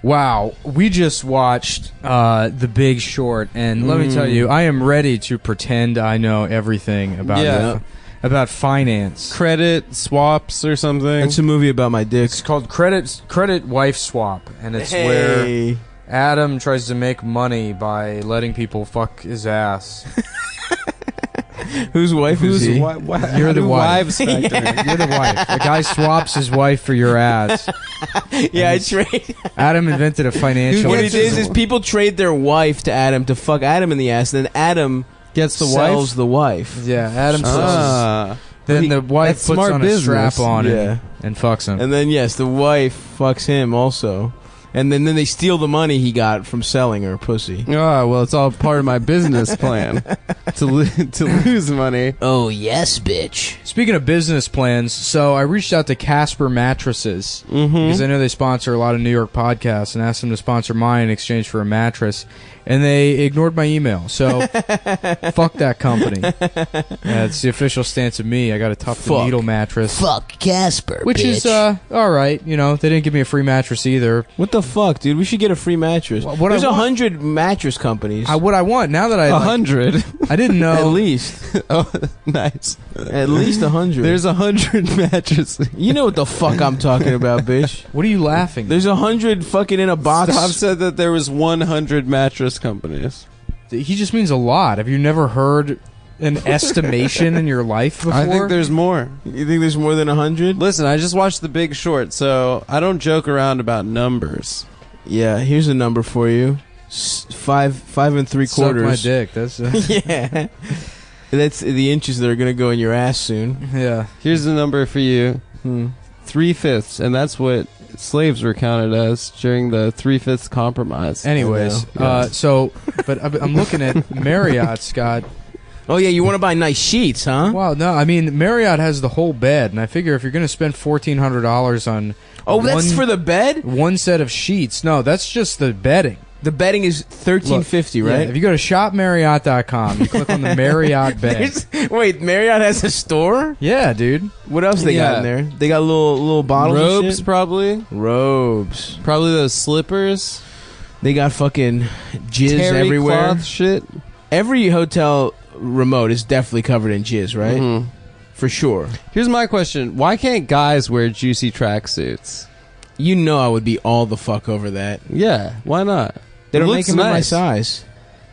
Wow, we just watched The Big Short, and let me tell you, I am ready to pretend I know everything about finance. Credit swaps or something. It's a movie about my dick. It's called Credit Wife Swap, and it's where Adam tries to make money by letting people fuck his ass. Whose wife is he? You're the wife. You're the wife. The guy swaps his wife for your ass. Yeah, I trade. Adam invented a financial... What it is people trade their wife to Adam to fuck Adam in the ass, and then Adam gets the sells the wife. Yeah, Adam sells... Then the wife puts on a strap on him and fucks him. And then, yes, the wife fucks him also. And then they steal the money he got from selling her pussy. Oh, well, it's all part of my business plan to lose money. Oh, yes, bitch. Speaking of business plans, so I reached out to Casper Mattresses because I know they sponsor a lot of New York podcasts and asked them to sponsor mine in exchange for a mattress. And they ignored my email. So, fuck that company. It's the official stance of me. I got a Tuft & Needle mattress. Fuck Casper, which is, alright. You know, they didn't give me a free mattress either. What the fuck, dude? We should get a free mattress. There's 100 mattress companies. What I want, now that I... 100? I didn't know. At least. Oh, nice. At least 100. There's 100 mattresses. You know what the fuck I'm talking about, bitch. What are you laughing at? There's 100 fucking in a box. Stop said that there was 100 mattress companies. He just means a lot. Have you never heard an estimation in your life before? I think there's more. You think there's more than 100? Listen, I just watched The Big Short, so I don't joke around about numbers. Yeah, here's a number for you. 5 3/4. Suck my dick. That's yeah. That's the inches that are gonna go in your ass soon. Yeah. Here's the number for you. 3/5, and that's what slaves were counted as during the 3/5 compromise. Anyways, but I'm looking at Marriott, Scott. Oh yeah, you want to buy nice sheets, huh? Well, no, I mean Marriott has the whole bed, and I figure if you're going to spend $1,400 on that's for the bed? One set of sheets. No, that's just the bedding. The bedding is $1,350, right? Yeah, if you go to shopmarriott.com, you click on the Marriott bed. Wait, Marriott has a store? Yeah, dude. What else they got in there? They got little bottles robes, of shit? probably. Robes. Probably those slippers. They got fucking jizz Terry everywhere. Cloth shit. Every hotel remote is definitely covered in jizz, right? For sure. Here's my question. Why can't guys wear juicy tracksuits? You know I would be all the fuck over that. Yeah, why not? They don't It make looks them in my nice. size.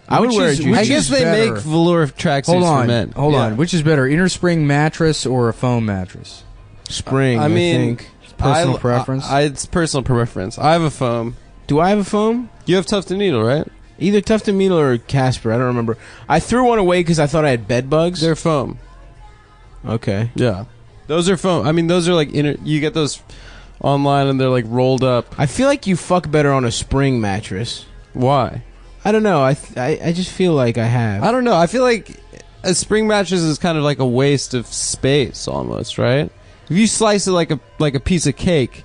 I would wear a juicy. I guess they better? make velour tracksuits for men. Hold on. Which is better, innerspring mattress or a foam mattress? Spring, I mean, think. Personal preference? It's personal preference. I have a foam. Do I have a foam? You have Tuft & Needle, right? Either Tuft & Needle or Casper. I don't remember. I threw one away because I thought I had bed bugs. They're foam. Okay. Yeah. Those are foam. I mean, those are like you get those online and they're like rolled up. I feel like you fuck better on a spring mattress. Why? I don't know. I just feel like I have. I don't know. I feel like a spring mattress is kind of like a waste of space almost, right? If you slice it like a piece of cake,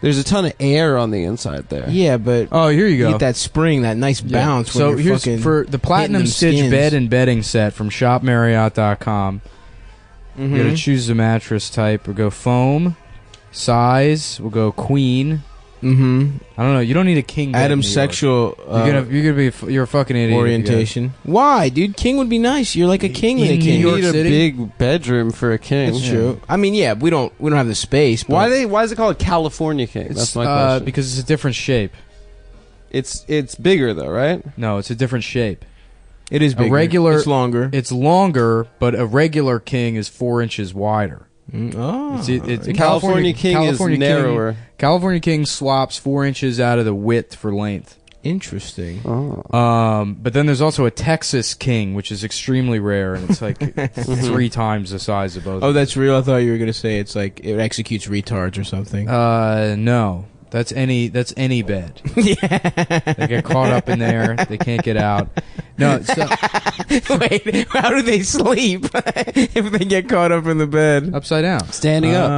there's a ton of air on the inside there. Yeah, but oh, here you you go. get that spring, that nice bounce. So when you're here's fucking for the Platinum hitting them Stitch skins. bed and bedding set from shopmarriott.com. You're going to choose the mattress type. We'll go foam. Size, we'll go queen. I don't know. You don't need a king bed. Adam's sexual you're a fucking idiot. orientation. Why, dude? King would be nice. You're like a king in a New king. York You need a City? big bedroom for a king. That's true. I mean, yeah, we don't have the space. But Why is it called California King? That's my question. Because it's a different shape. It's bigger though, right? No, it's a different shape. it is bigger. It's longer. It's longer, but a regular king is 4 inches wider. Oh, It's a California King is narrower. California King swaps 4 inches out of the width for length. interesting. But then there's also a Texas King, which is extremely rare, and it's like 3 times the size of both. Oh, that's real. I thought you were gonna say it's like it executes retards or something. No. That's any bed. They get caught up in there. They can't get out. No. So, Wait, how do they sleep if they get caught up in the bed? upside down. Standing up.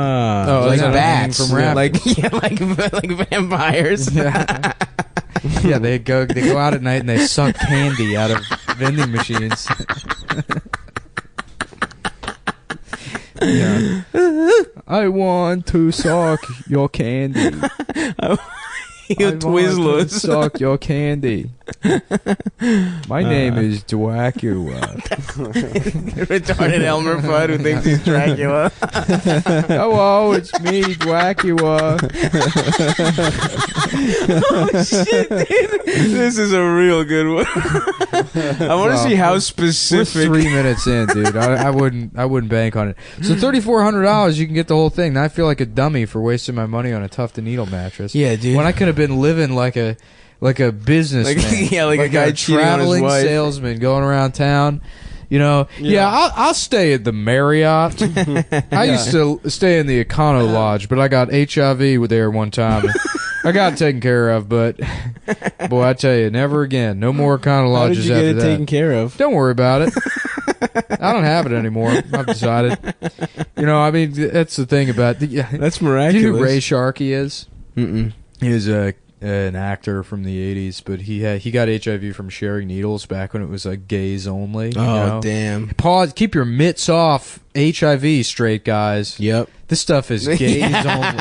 Oh, like that's not bats, hanging from rafters. like vampires. Yeah, they go out at night and they suck candy out of vending machines. Yeah. I want to suck your candy. You Twizzlers. Suck your candy. My name is Dracula. Retarded Elmer Fudd who thinks he's Dracula. Hello, it's me, Dracula. Oh shit, dude. This is a real good one. I want to see how We're specific. 3 minutes in, dude. I wouldn't bank on it. So $3,400, you can get the whole thing. Now I feel like a dummy for wasting my money on a Tuft and Needle mattress. Yeah, dude. When I could have been living like a businessman, Like a guy cheating on his traveling wife. salesman going around town. You know, I'll stay at the Marriott. I used to stay in the Econo Lodge, but I got HIV there one time. I got it taken care of, but boy, I tell you, never again. No more Econo How did Lodges you after get it that. taken care of? Don't worry about it. I don't have it anymore. I've decided. You know, I mean, that's the thing about That's Do miraculous. you know who Ray Sharkey is? Mm-mm. He was an actor from the 80s, but he got HIV from sharing needles back when it was like gays only. Oh, you know? damn. Pause. Keep your mitts off HIV, straight guys. Yep. This stuff is gays only.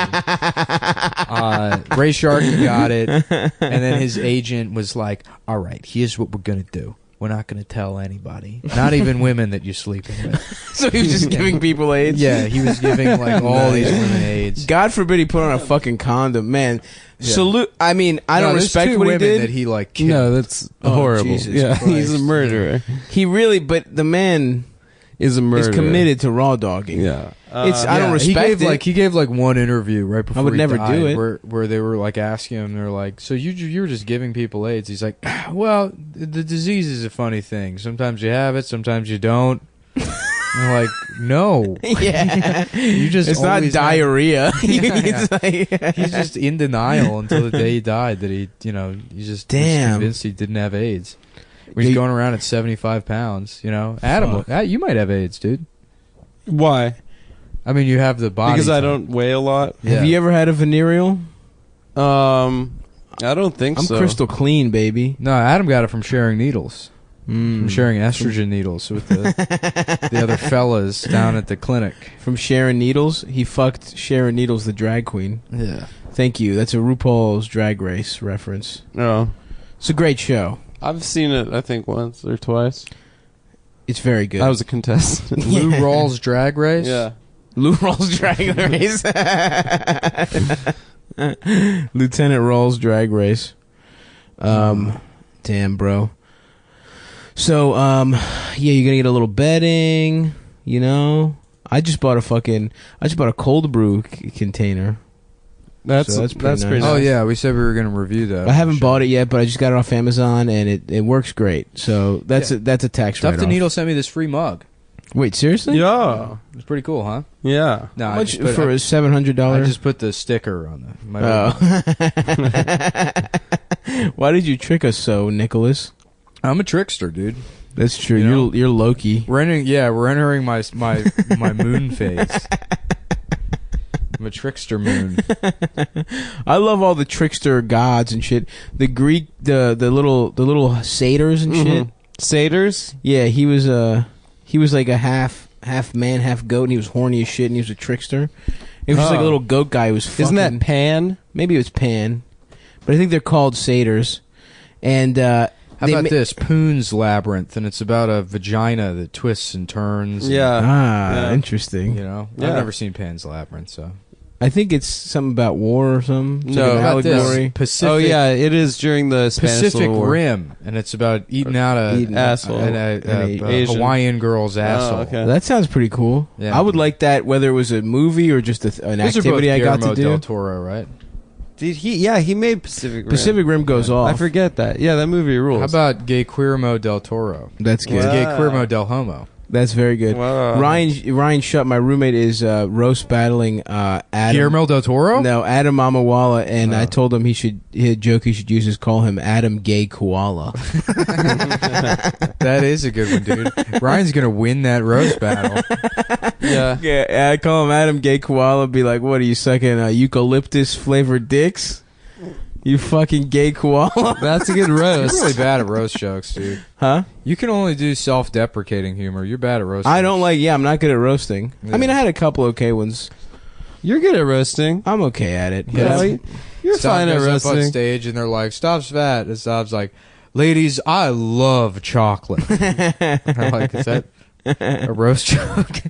Ray Sharkey got it, and then his agent was like, "All right, here's what we're gonna do. We're not gonna tell anybody, not even women that you're sleeping with." So he was just giving people AIDS? Yeah, he was giving like all these women AIDS. God forbid he put on a fucking condom. Man, Yeah. salute. I mean, I No, don't there's respect two what he women did. that he like killed. No, that's Oh, horrible. Jesus yeah, Christ. he's a murderer. He really, but the man Is a murderer. is committed to raw dogging. Yeah. It's- I don't Yeah, respect it. He gave like one interview right before would he never died do it. where they were like asking him, they're like, "So you were just giving people AIDS?" He's like, "Well, the disease is a funny thing. Sometimes you have it, sometimes you don't." I'm like, "No, Yeah. you just It's not always diarrhea. Yeah, It's like- He's just in denial until the day he died that he just was Damn. convinced he didn't have AIDS. He's Yeah. going around at 75 pounds. You know, Adam, you might have AIDS, dude. Why? I mean, you have the body. Because I type. don't weigh a lot. Yeah. Have you ever had a venereal? I don't think I'm so. crystal clean, baby. No, Adam got it from sharing needles. Mm. From sharing estrogen needles with the other fellas down at the clinic. From Sharon Needles. He fucked Sharon Needles, the drag queen. Yeah. Thank you. That's a RuPaul's Drag Race reference. No. It's a great show. I've seen it, I think, once or twice. It's very good. I was a contestant. Lou Rawls Drag Race? Yeah. Lou Rawls Drag Race. Lieutenant Rawls Drag Race. Damn, bro. So, yeah, you're gonna get a little bedding, you know? I just bought a cold brew container. That's So that's that's pretty, pretty nice. Oh, yeah. We said we were going to review that. I haven't bought it yet, but I just got it off Amazon, and it works great. So that's a tax Tuft write-off. and Needle sent me this free mug. Wait, seriously? Yeah. It's pretty cool, huh? Yeah. No, How I much just put, for a $700? I just put the sticker on my Oh. Why did you trick us so, Nicholas? I'm a trickster, dude. That's true. You know? You're Loki. We're entering my moon phase. I'm a trickster moon. I love all the trickster gods and shit. The Greek, the little satyrs and shit. Satyrs? Yeah, he was like a half man, half goat, and he was horny as shit, and he was a trickster. It was just like a little goat guy who was fucking. Isn't that Pan? Maybe it was Pan, but I think they're called satyrs. And How about this? Poon's Labyrinth, and it's about a vagina that twists and turns. and, Yeah. Interesting. you know, Yeah. I've never seen Pan's Labyrinth, so. I think it's something about war or something. It's No, like an How about this? allegory. Pacific, Oh, yeah, it is during the Spanish Pacific Civil War. Rim, and it's about eating out a Asshole. a Asian. Hawaiian girl's asshole. okay. That sounds pretty cool. Yeah. I would like that, whether it was a movie or just an Those are both activity I got Guillermo to del do. Toro, right? Did he? Yeah, he made Pacific Rim. Pacific Rim goes off. I forget that. Yeah, that movie rules. How about Gay Guillermo del Toro? That's good. It's Gay Wow. Guillermo del Homo. That's very good. Wow. Ryan Shutt, my roommate, is roast battling Adam. Guillermo del Toro? No, Adam Amawala, and I Oh. told him he should use is call him Adam Gay Koala. That is a good one, dude. Ryan's gonna win that roast battle. Yeah. Yeah, I call him Adam Gay Koala. Be like, what are you sucking eucalyptus flavored dicks? You fucking gay koala, That's a good You're roast. really bad at roast jokes, dude. huh? You can only do self-deprecating humor. You're bad at roast. I jokes. don't like. Yeah, I'm not good at roasting. Yeah. I mean, I had a couple okay ones. You're good at roasting. I'm okay at it. But Yeah. I- You're fine at goes up on roasting. stage and they're like, Stav's fat. And Stav's like, ladies, I love chocolate. I'm like, is that a roast joke?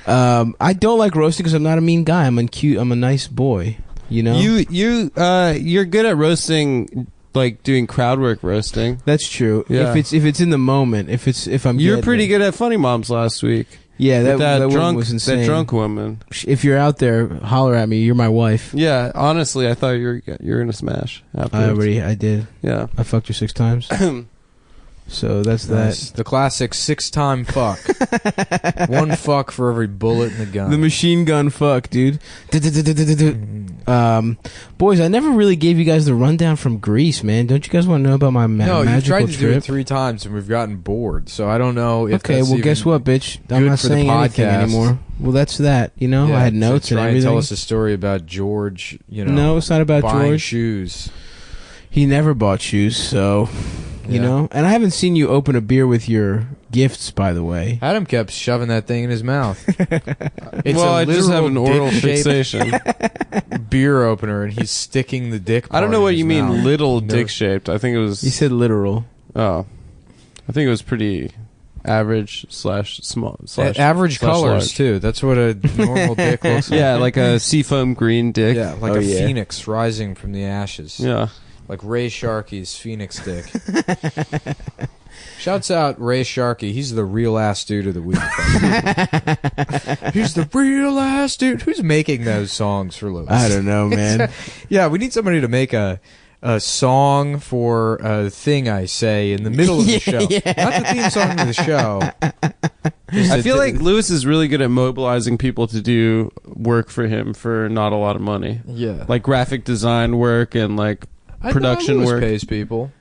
I don't like roasting because I'm not a mean guy. I'm a nice boy. You know. You're good at roasting, like doing crowd work roasting. That's true. Yeah. If it's in the moment, if I'm You're getting pretty it. good at Funny Moms last week. Yeah, With that drunk woman was insane. that drunk woman. If you're out there, holler at me. You're my wife. Yeah, honestly, I thought you were gonna smash. Afterwards. I did. Yeah. I fucked her 6 times. So that's Nice. The classic 6-time fuck. One fuck for every bullet in the gun. The machine gun fuck, dude. Boys, I never really gave you guys the rundown from Greece, man. Don't you guys want to know about my no, you magical tried to do it trip? 3 times and we've gotten bored. So I don't know if Okay, that's well, even guess what, bitch? I'm good not for the saying anything podcast. anymore. Well, that's that. You know, Yeah, I had notes to and try everything. tell us a story about George. You know, No, it's not about buying George. shoes. He never bought shoes, so you Yeah. know. And I haven't seen you open a beer with your gifts, by the way. Adam kept shoving that thing in his mouth. It's well, a I just have literal an oral dick-shaped fixation. beer opener, and he's sticking the dick. I don't part know in what his you mean, mouth. little No. dick shaped. I think it was. You said literal. Oh, I think it was pretty average slash small slash Average slash colors large. too. That's what a normal dick looks like. Yeah, like a seafoam green dick. Yeah, like Oh, a yeah. phoenix rising from the ashes. Yeah. Like Ray Sharkey's phoenix dick. Shouts out Ray Sharkey. He's the real ass dude of the week. He's the real ass dude. Who's making those songs for Lewis? I don't know, man. Yeah, we need somebody to make a song for a thing I say in the middle of the show. Not the theme song of the show. I feel like Lewis is really good at mobilizing people to do work for him for not a lot of money. Yeah. Like graphic design work and like production Lewis work. pays people.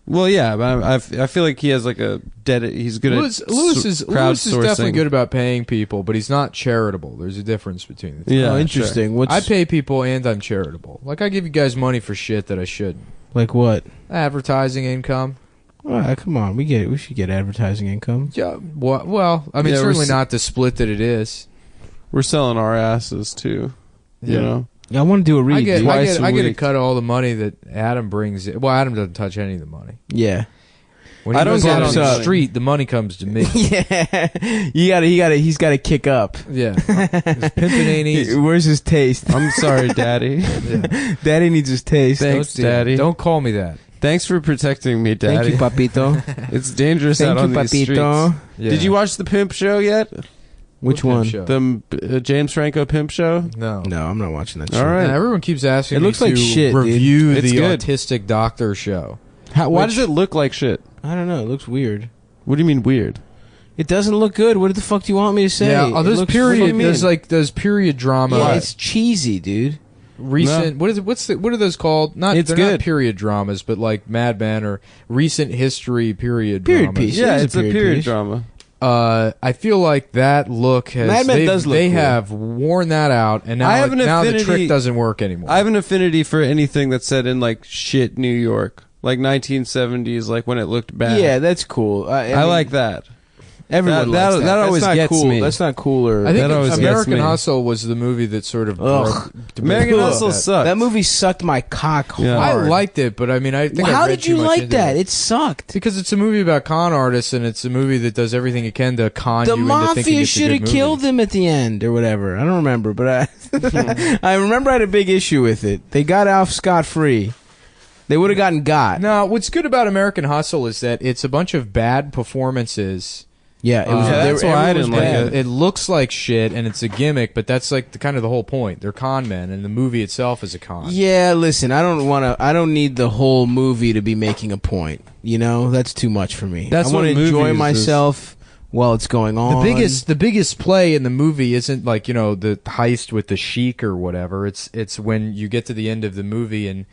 Well, yeah, but I feel like he has like a he's good Lewis at is crowdsourcing. definitely good about paying people, but he's not charitable. There's a difference between the two. Yeah, Oh, interesting. What's I pay people and I'm charitable. Like I give you guys money for shit that I shouldn't. like what? Advertising income. Come on, we should get advertising income. Yeah. Well, I mean, Yeah, we're certainly s- not the split that it is. We're selling our asses too. You Yeah. know. I want to do a read. I get dude. Twice a I get a week. cut of all the money that Adam brings in. Well, Adam doesn't touch any of the money. Yeah. When I he don't goes get out on any the money. street, the money comes to me. Yeah. He's got to kick up. Yeah. This pimping ain't easy. Where's his taste? I'm sorry, Daddy. Yeah. Daddy needs his taste. Thanks, Don't- Daddy. Don't call me that. Thanks for protecting me, Thank Daddy. you, Papito. It's dangerous Thank out you, on these streets. Papito. Yeah. Did you watch the Pimp Show yet? Which What one? pimp show? The James Franco Pimp Show? No. No, I'm not watching that All shit. right. Yeah, everyone keeps asking It me looks to like shit, dude. review It's the good. Autistic Doctor show. Why does it look like shit? I don't know. It looks weird. What do you mean weird? It doesn't look good. What the fuck do you want me to say? Yeah, It those looks- period, what do you there's mean? like those period drama. Yeah, it's cheesy, dude. Recent. What is it? What are those called? Not It's they're good. not period dramas, but like Mad Men or recent history period Period dramas. piece. Yeah, is a it's a period period piece. drama. I feel like that look has Mad Men does look they cool. have worn that out, and now I have an now the affinity- trick doesn't work anymore. I have an affinity for anything that's set in like shit New York. Like 1970s, like when it looked bad. Yeah, that's cool. I I mean, like that. everyone. that- likes that. that That's always not gets cool. me. That's not cool. Or I think That always gets American me. Hustle was the movie that sort of Ugh. American Ugh. Hustle sucked. that movie sucked my cock Yeah. I hard. liked it, but I mean, I think Well, I how read did too you much like into that? It. It sucked. Because it's a movie about con artists, and it's a movie that does everything it can to con The you into thinking mafia it's a should good have movie. killed him at the end or whatever. I don't remember, but I remember I had a big issue with it. They got off scot free. They would have gotten got. No, what's good about American Hustle is that it's a bunch of bad performances. Yeah, it was. Yeah, they that's were- why I everyone didn't was like bad. It looks like shit, and it's a gimmick, but that's like the kind of the whole point. They're con men, and the movie itself is a con. Yeah, listen, I don't need the whole movie to be making a point. You know, that's too much for me. That's I want what to enjoy movies is. myself while it's going on. The biggest play in the movie isn't like, you know, the heist with the sheik or whatever. It's when you get to the end of the movie and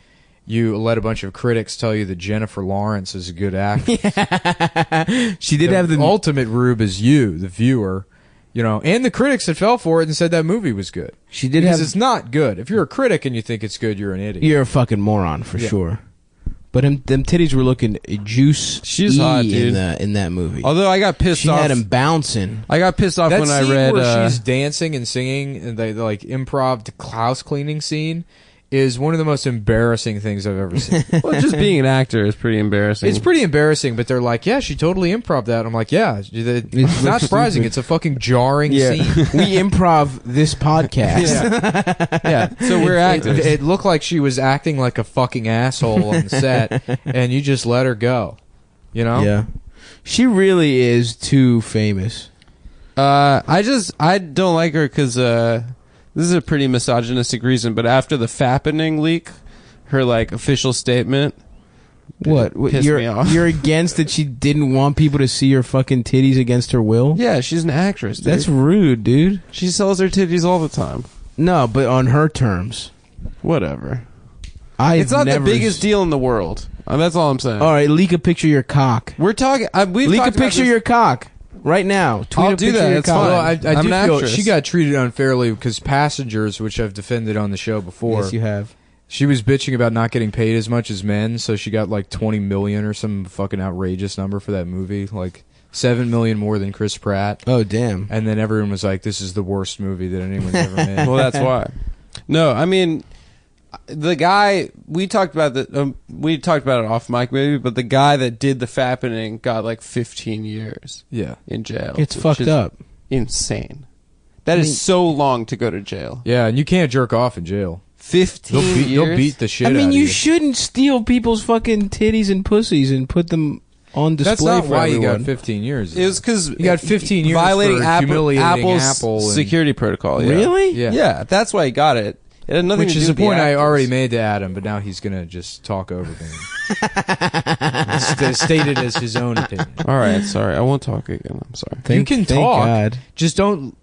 you let a bunch of critics tell you that Jennifer Lawrence is a good actress. She did have the ultimate rube is you, the viewer, you know, and the critics that fell for it and said that movie was good. She did Because have. it's not good. If you're a critic and you think it's good, you're an idiot. You're a fucking moron for Yeah. sure. But them titties were looking juice. She's hot, dude. in that movie. Although I got pissed She off. had him bouncing. I got pissed off That when I scene read. where she's dancing and singing, and they like improv house cleaning scene is one of the most embarrassing things I've ever seen. Well, just being an actor is pretty embarrassing. It's pretty embarrassing, but they're like, yeah, she totally improv that. I'm like, yeah, it's not surprising. stupid. It's a fucking jarring Yeah. scene. We improv this podcast. Yeah, so we're actors. It looked like she was acting like a fucking asshole on the set, and you just let her go. You know? Yeah. She really is too famous. I don't like her because this is a pretty misogynistic reason. But after the Fappening leak, her like official statement. What? Pissed me off. You're against that she didn't want people to see her fucking titties against her will? Yeah, she's an actress. Dude. That's rude, dude. She sells her titties all the time. No, but on her terms. Whatever. I've It's not the never biggest deal in the world. That's all I'm saying. All right, leak a picture of your cock. We're talking. We've Leak a talked about picture of this- your cock right now. Tweet I'll a do picture that, of your it's cock. fine. Well, I I'm do an feel actress. she got treated unfairly because Passengers, which I've defended on the show before, Yes, you have. she was bitching about not getting paid as much as men, so she got like 20 million or some fucking outrageous number for that movie, like 7 million more than Chris Pratt. Oh, damn. And then everyone was like, "This is the worst movie that anyone's ever made." Well, that's why. No, I mean, the guy we talked about that. We talked about it off mic, maybe, but the guy that did the Fappening got like 15 years Yeah, in jail. It's which fucked is up. Insane. That I mean- is so long to go to jail. yeah, and you can't jerk off in jail. 15 They'll years. beat the shit I out mean, of you you. shouldn't steal people's fucking titties and pussies and put them on display That's not for why everyone. you got 15 years. It was because You got 15 years violating for Apple, humiliating Apple's Apple and- security protocol. Yeah. Really? Yeah. Yeah, that's why he got it. It had nothing Which to is do a with the point I actors. already made to Adam, but now he's gonna just talk over me. State it as his own opinion. All right, sorry, I won't talk again. I'm sorry. You can thank talk. God. Just don't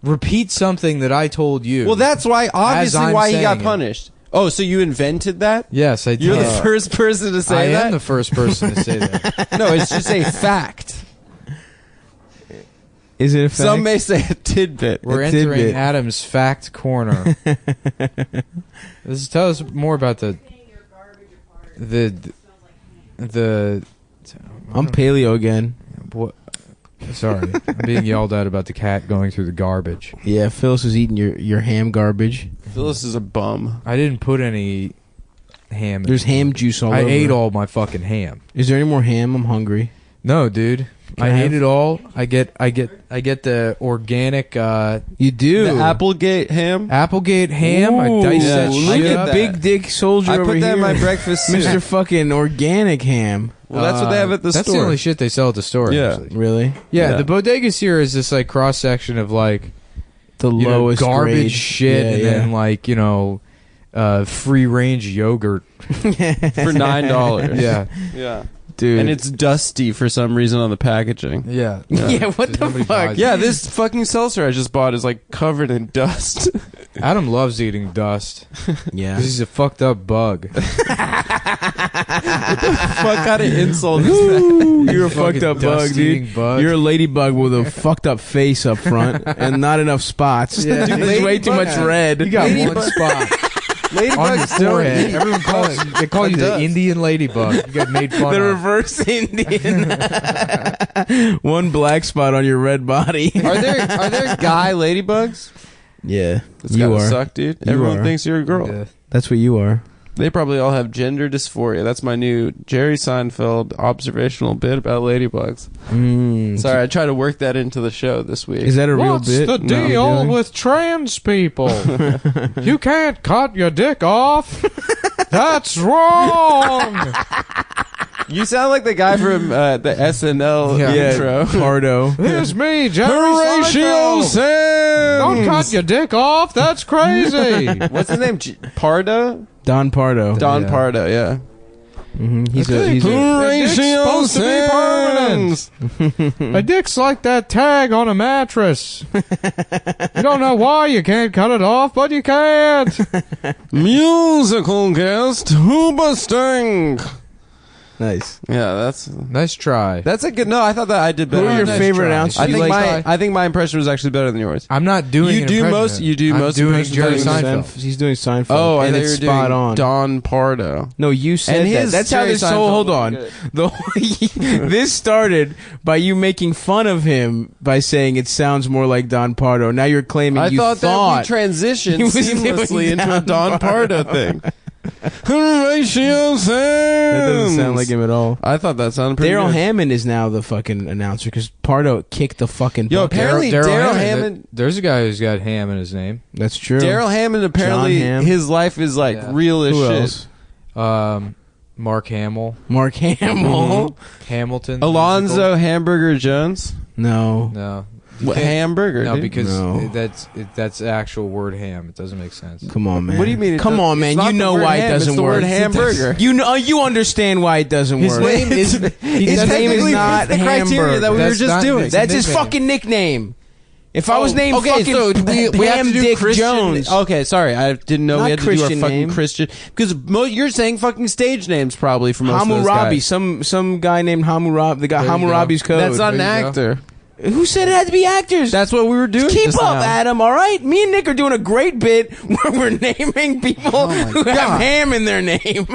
repeat something that I told you. Well, that's why obviously I'm why he got saying it. punished. Oh, so you invented that? yes, I did. You're the first person to I say am that? the first person to say that. No, it's just a fact. Is it a fact? Some may say a tidbit. We're A entering tidbit. Adam's fact corner. Tell us more about the. I'm paleo again. What? Sorry, I'm being yelled at about the cat going through the garbage. Yeah, Phyllis was eating your ham garbage. Phyllis is a bum. I didn't put any ham. There's ham juice all I over. ate all my fucking ham. Is there any more ham? I'm hungry. No, dude. Can I I have- ate it all. I get the organic You do. The Applegate ham? Applegate ham. I Ooh, dice yeah, that look Look shit at up. at Big Dick Soldier I over put that in here. my breakfast soup. Mr. fucking Organic Ham. Well, that's what they have at the That's store. the only shit they sell at the store. Yeah. Actually. Really? Yeah, Yeah. the bodegas here is this like cross section of like The you know, lowest garbage grade. shit, Yeah, and yeah. then like free range yogurt. for $9. Yeah, Yeah. Dude. And it's dusty for some reason on the packaging. yeah, Yeah, what the Nobody fuck? buys Yeah, it. this fucking seltzer I just bought is like covered in dust. Adam loves eating dust Yeah. because he's a fucked up bug. Fuck kind of insult is that? You're a Fucking fucked up bug, dust-eating dude. bug. You're a ladybug with a fucked up face up front and not enough spots. Yeah, Dude, dude, there's way too ladybug- much red. You got Ladybug- one spot on your Ladybugs don't forehead. eat. Everyone calls they call you the dust. Indian ladybug. You got made fun The of. reverse Indian. One black spot on your red body. Are there guy ladybugs? Yeah, It's you gotta are. suck, dude. You Everyone are. thinks you're a girl. Yeah. That's what you are. They probably all have gender dysphoria. That's my new Jerry Seinfeld observational bit about ladybugs. Sorry, I tried to work that into the show this week. Is that a real What's bit? the No. deal with trans people? You can't cut your dick off. That's wrong. You sound like the guy from the SNL Yeah. intro. Pardo. Here's me, Jerry Horatio Seinfeld. Sands! Don't cut your dick off. That's crazy. What's his name? Pardo? Don Pardo. Don Yeah. Pardo, yeah. He's a. Okay, He's a dick's supposed to be permanent. A dick's like that tag on a mattress. You don't know why you can't cut it off, but you can't. Musical guest, Hoobastank. Nice. Yeah, that's Nice try. a good. No, I thought that I did Who better. are your nice favorite try. announcers? I You think like- I think my impression was actually better than yours. I'm not doing. You an do impression most- of it. you do I'm most doing impressions Jerry better than Seinfeld. He's doing Seinfeld. Oh, I and thought it's you were spot doing on. Don Pardo. No, you said And that. his That's how Jerry this. So Seinfeld hold was on. good. This started by you making fun of him by saying it sounds more like Don Pardo. Now you're claiming I you thought that we transitioned he was seamlessly doing into a Don Don Pardo thing. Horatio Sands. That doesn't sound like him at all. I thought that sounded pretty Daryl good. Hammond is now the fucking announcer because Pardo kicked the fucking Yo, bucket. apparently Daryl Hammond. There's a guy who's got Ham in his name. That's true. Daryl Hammond apparently John Hamm. his life is like Yeah. real as Who shit. else? Mark Hamill, Mark Hamill. Hamilton, Alonzo Hamburger Jones. No. musical. No, What, hamburger? no, dude? because No. that's the actual word ham. It doesn't make sense. Come on, man. What do you mean? Come on, man. You know why it doesn't it's the work. word hamburger. You understand why it doesn't His work. name is- his It's name is technically not the criteria that we were That's just not- doing. it's a That's his nickname. fucking nickname. If I was named okay, fucking so we have Ham to do Dick Christian. Jones, Okay, sorry, I didn't know Not we had to do our Christian fucking name. Christian because you're saying fucking stage names probably for most of those Hammurabi, guys. some guy named Hammurabi, the guy There you go. Hammurabi's code. That's not an There you go. actor. Who said it had to be actors? That's what we were doing. Keep just up, now. Adam. All right, me and Nick are doing a great bit where we're naming people who have ham in their name.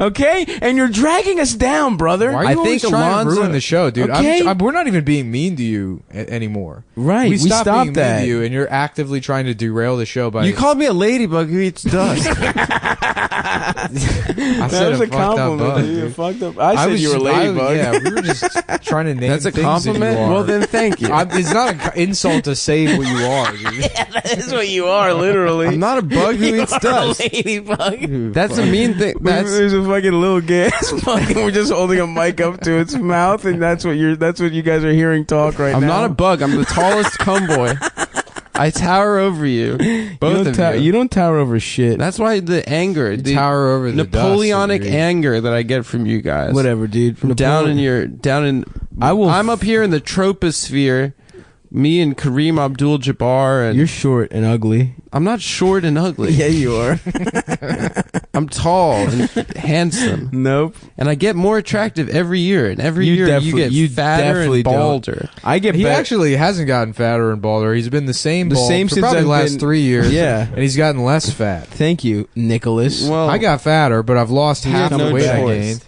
Okay, and you're dragging us down, brother. Why are I you always think trying to Alonzo- ruin the show, dude? Okay. We're not even being mean to you anymore. Right, We we stopped stopped being that. mean to you, and you're actively trying to derail the show by. You called me a ladybug who eats dust. I That said was a fucked up compliment. bug, You dude. fucked up. I said you were a ladybug. Yeah, we were just trying to name. That's a things compliment. That you are. Well, then thank you. It's not an insult to say what you are, dude. That is what you are, literally. I'm not a bug who eats dust. Ladybug. That's a mean thing. That's There's a fucking little gas fucking. We're just holding a mic up to its mouth, and that's what you guys are hearing talk right I'm now. not a bug. I'm the tallest cum boy. I tower over you, both of you. You don't tower over shit. That's why the anger, the Tower over the Napoleonic dust, dude. anger that I get from you guys. Whatever, dude. From down in. I will. I'm up here in the troposphere. Me and Kareem Abdul-Jabbar, and You're short and ugly. I'm not short and ugly. Yeah, you are. I'm tall and handsome, Nope. and I get more attractive every year. And every You year you definitely- get you fatter definitely and don't. balder. I get He back. actually hasn't gotten fatter and balder. He's been the same The bald same for since probably I've the last been- 3 years. Yeah. and he's gotten less fat. Thank you, Nicholas. Well, I got fatter, but I've lost half had the no weight I choice. gained.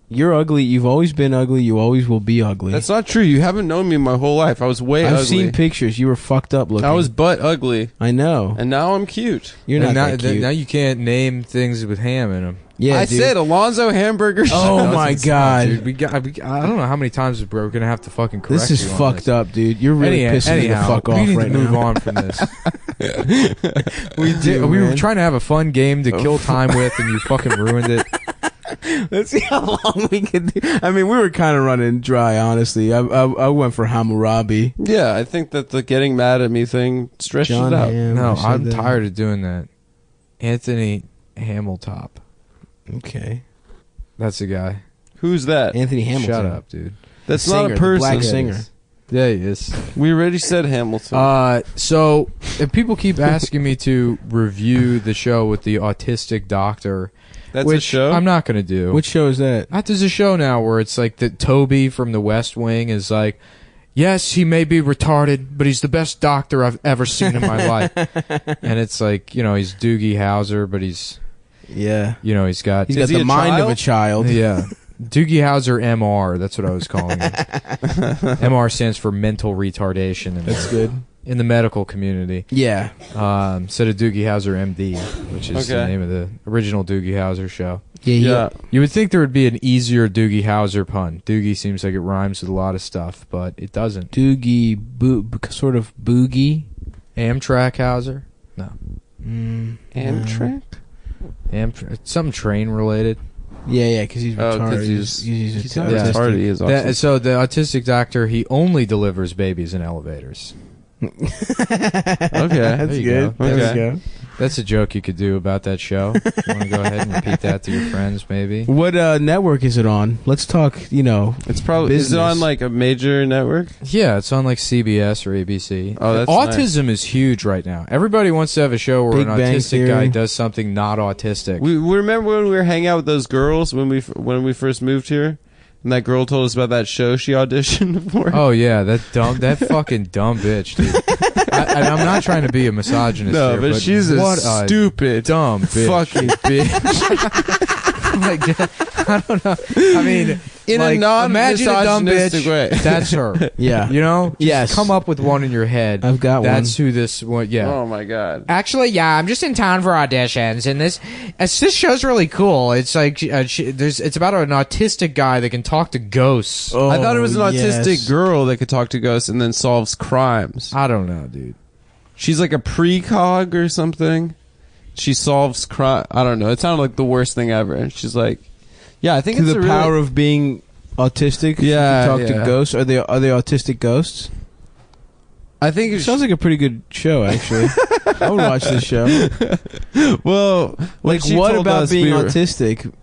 You're ugly. You've always been ugly. You always will be ugly. that's not true. You haven't known me my whole life. I was way I've ugly. seen pictures. You were fucked up looking. I was butt ugly, I know. and now I'm cute. You're And not now, that cute. now you can't name things with ham in them. yeah, I dude. said Alonzo Hamburger. Oh Jones. my god. Dude, I don't know how many times we're gonna have to fucking correct This is you on fucked this. up, dude. You're really pissing me the fuck we off need right to move now. on from this. We do. We were man. trying to have a fun game to kill time with, and you fucking ruined it. Let's see how long we can do. I mean, we were kind of running dry, honestly. I went for Hammurabi. Yeah, I think that the getting mad at me thing stretched John it out. Hamm, No, I said I'm that. tired of doing that. Anthony Hamiltop. Okay. That's a guy. Who's that? Anthony Hamilton. Shut up, dude. That's The not singer, a the person. black Yeah, singer. he is. Yeah, he is. We already said Hamilton. So if people keep asking me to review the show with the autistic doctor, That's which a show. I'm not going to do. Which show is that? There's a show now where it's like that Toby from The West Wing is like, yes, he may be retarded, but he's the best doctor I've ever seen in my life. And it's like, you know, he's Doogie Howser, but he's, Yeah. you know, he's got He's Is got he the a mind of child? a child. yeah. Doogie Howser MR, that's what I was calling him. MR stands for mental retardation That's good. in the medical community. Yeah. Instead of Doogie Howser MD, which is the Okay. name of the original Doogie Howser show. Yeah. yeah. You would think there would be an easier Doogie Howser pun. Doogie seems like it rhymes with a lot of stuff, but it doesn't. Doogie, sort of boogie. Amtrak Howser? No. Amtrak. Something train related. Yeah, because he's Oh, 'cause retarded. he's not Yeah. retarded. He is awesome. So the autistic doctor, he only delivers babies in elevators. Okay. That's There you good. go. There Okay. we go. That's a joke you could do about that show. You want to go ahead and repeat that to your friends, maybe? What network is it on? Let's talk. It's probably is it on like a major network? Yeah, it's on like CBS or ABC. Oh, that's autism is huge right now. Everybody wants to have a show where Big an Bang autistic guy Theory. does something not autistic. We remember when we were hanging out with those girls when we first moved here, and that girl told us about that show she auditioned for. Oh yeah, that fucking dumb bitch, dude. And I'm not trying to be a misogynist no, here, but she's what a stupid, dumb bitch. fucking bitch. Like, I don't know. I mean, In like, a imagine a dumb non-misogynistic bitch. way. That's her. Yeah. You know? Just Yes. come up with one in your head. I've got That's who this one. Yeah. Oh my god. Actually, yeah, I'm just in town for auditions, and this show's really cool. It's like it's about an autistic guy that can talk to ghosts. Oh, I thought it was an autistic yes. girl that could talk to ghosts and then solves crimes. I don't know, dude. She's like a precog or something. She solves crime. I don't know. It sounded like the worst thing ever. And she's like, yeah, I think To it's the a power really, of being autistic. Yeah, to talk yeah. to ghosts. Are they autistic ghosts? I think It it's sounds like a pretty good show, actually. I would watch this show. well, when Like, she what told about us being we were- autistic?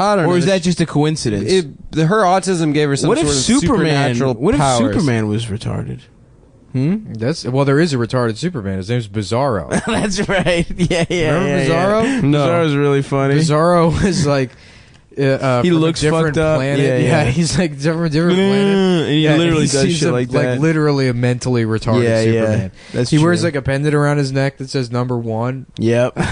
I don't know. Or is that just a coincidence? her autism gave her some what if sort of Superman? supernatural What if powers. Superman was retarded? There is a retarded Superman. His name's Bizarro. That's right. Yeah, yeah. Remember Bizarro? No. Bizarro's really funny. Bizarro was like. He from looks a different fucked up. planet. Yeah. He's like from a different planet. And he Yeah, literally he's- does he's shit a- like that. literally a mentally retarded Yeah, yeah. Superman. That's he wears true. like a pendant around his neck that says number 1. Yep. Yeah,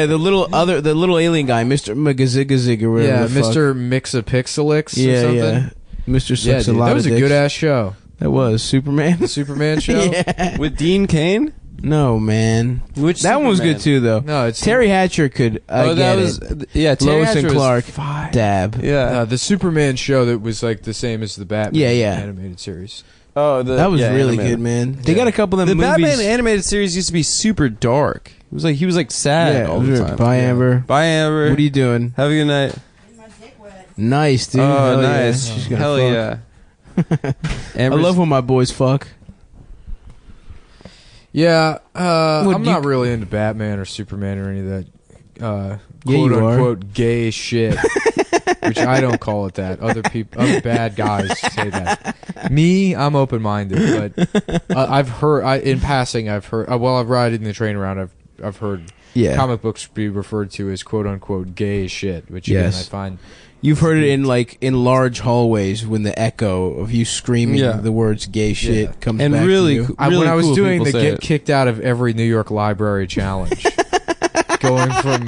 the little alien guy, Mr. Magazigazig or whatever. Yeah, the fuck. Mr. Mixapixelix or Yeah, something. yeah. Mr. Yeah, Sucks a dude, lot that of was a dicks. good ass show. That was Superman. The Superman show. Yeah. with Dean Cain? No, man. Which That one was Superman? good too, though. No, it's Terry Hatcher could. Oh, that get was it. yeah. Terry Lois Hatcher and was Clark. fine. Dab. Yeah. the Superman show that was like the same as the Batman Yeah, yeah. animated series. Oh, That was really animated. good, man. They Yeah. got a couple of The them movies. Batman animated series used to be super dark. It was like he was like sad all the time. Bye, Amber. Bye, Amber. What are you doing? Have a good night. Nice, dude. Oh, Hell yeah. nice. She's gonna Hell fuck. yeah. I Amber's- love when my boys fuck. Yeah, Well, I'm you- not really into Batman or Superman or any of that Yeah, quote you are. unquote gay shit. Which I don't call it that. Other bad guys say that. Me, I'm open minded, but I've heard in passing. I've heard while I've riding the train around. I've heard Yeah. comic books be referred to as quote unquote gay shit, which Yes. again, I find You've heard it in large hallways when the echo of you screaming Yeah. the words "gay shit" Yeah. comes And back really to you. cool. when Really I was cool doing people the say get it. kicked out of every New York library challenge, going from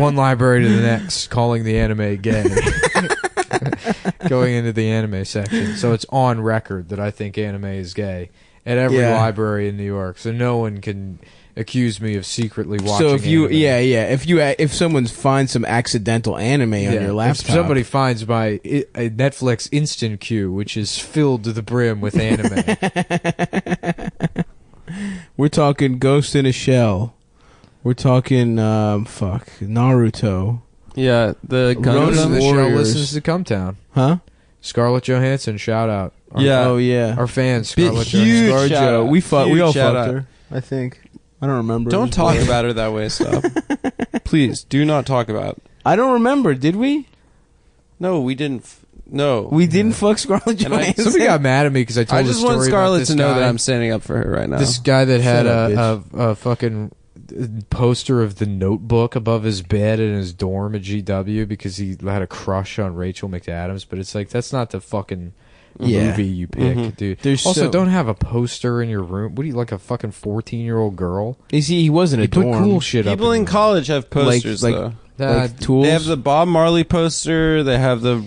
one library to the next, calling the anime gay, going into the anime section. So it's on record that I think anime is gay at every Yeah. library in New York. So no one can accuse me of secretly watching. So if you, anime. if someone finds some accidental anime on your If laptop, somebody finds my Netflix instant queue, which is filled to the brim with anime, we're talking Ghost in a Shell. We're talking Naruto, Yeah, the Ronan Ronan Gundam. the Shell Warriors. listens to Cumtown. huh? Scarlett Johansson, shout out. Yeah. Oh yeah. Our fans, Big- Scarlett huge Johansson. shout ScarJo. out. We fuck. We Huge all shout fucked out. her. I think. I don't remember. It Don't was talk weird. about her that way. Stop. Please do not talk about. I don't remember. Did we? No, we didn't. No, We didn't fuck Scarlett And I- Johansson. Somebody got mad at me because I told I the just story want about Scarlett this to know guy, that I'm standing up for her right now. this guy that had Shut up, a fucking poster of The Notebook above his bed in his dorm at GW because he had a crush on Rachel McAdams. But it's like that's not the fucking Yeah. movie you pick, Mhm. dude. There's also, so- don't have a poster in your room. What are you, like a fucking 14-year-old girl? Is he wasn't a You put dorm. cool shit up. People in your room. college have posters like- though. Like tools. They have the Bob Marley poster. They have the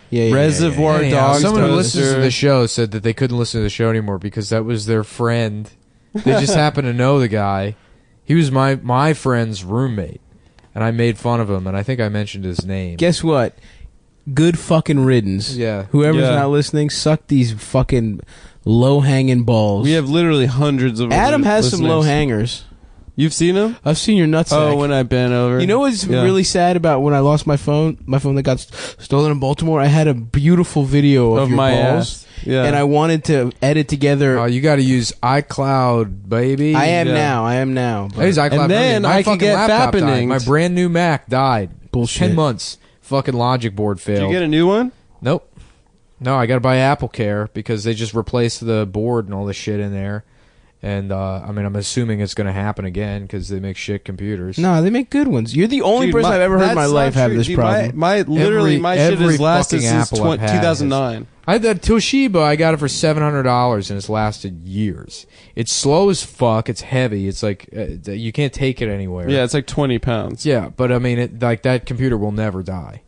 yeah, Reservoir Anyhow, Dogs someone who poster. listens to the show said that they couldn't listen to the show anymore because that was their friend. They just happened to know the guy. He was my friend's roommate, and I made fun of him, and I think I mentioned his name. Guess what? Good fucking riddance. Yeah. Whoever's Yeah. not listening, suck these fucking low hanging balls. We have literally hundreds of. Adam has some listeners. low hangers. You've seen him? I've seen your nutsack. Oh, when I bent over. You know what's Yeah. really sad about when I lost my phone that got stolen in Baltimore? I had a beautiful video of your my balls, ass. Yeah. and I wanted to edit together. Oh, you got to use iCloud, baby. I am Yeah. now. I use iCloud. And then my I can fucking get laptop died. fappeninged. My brand new Mac died. Bullshit. 10 months. Fucking logic board Did failed. you get a new one? Nope. No, I got to buy Apple Care because they just replaced the board and all this shit in there. And I mean, I'm assuming it's going to happen again because they make shit computers. No, they make good ones. You're the only Dude, person I've ever heard in my that's life not have true. this Dude, problem. My literally, my shit every has lasted fucking since Apple I've had 2009. I had that Toshiba. I got it for $700 and it's lasted years. It's slow as fuck. It's heavy. It's like you can't take it anywhere. Yeah, it's like 20 pounds. Yeah, but I mean, like that computer will never die.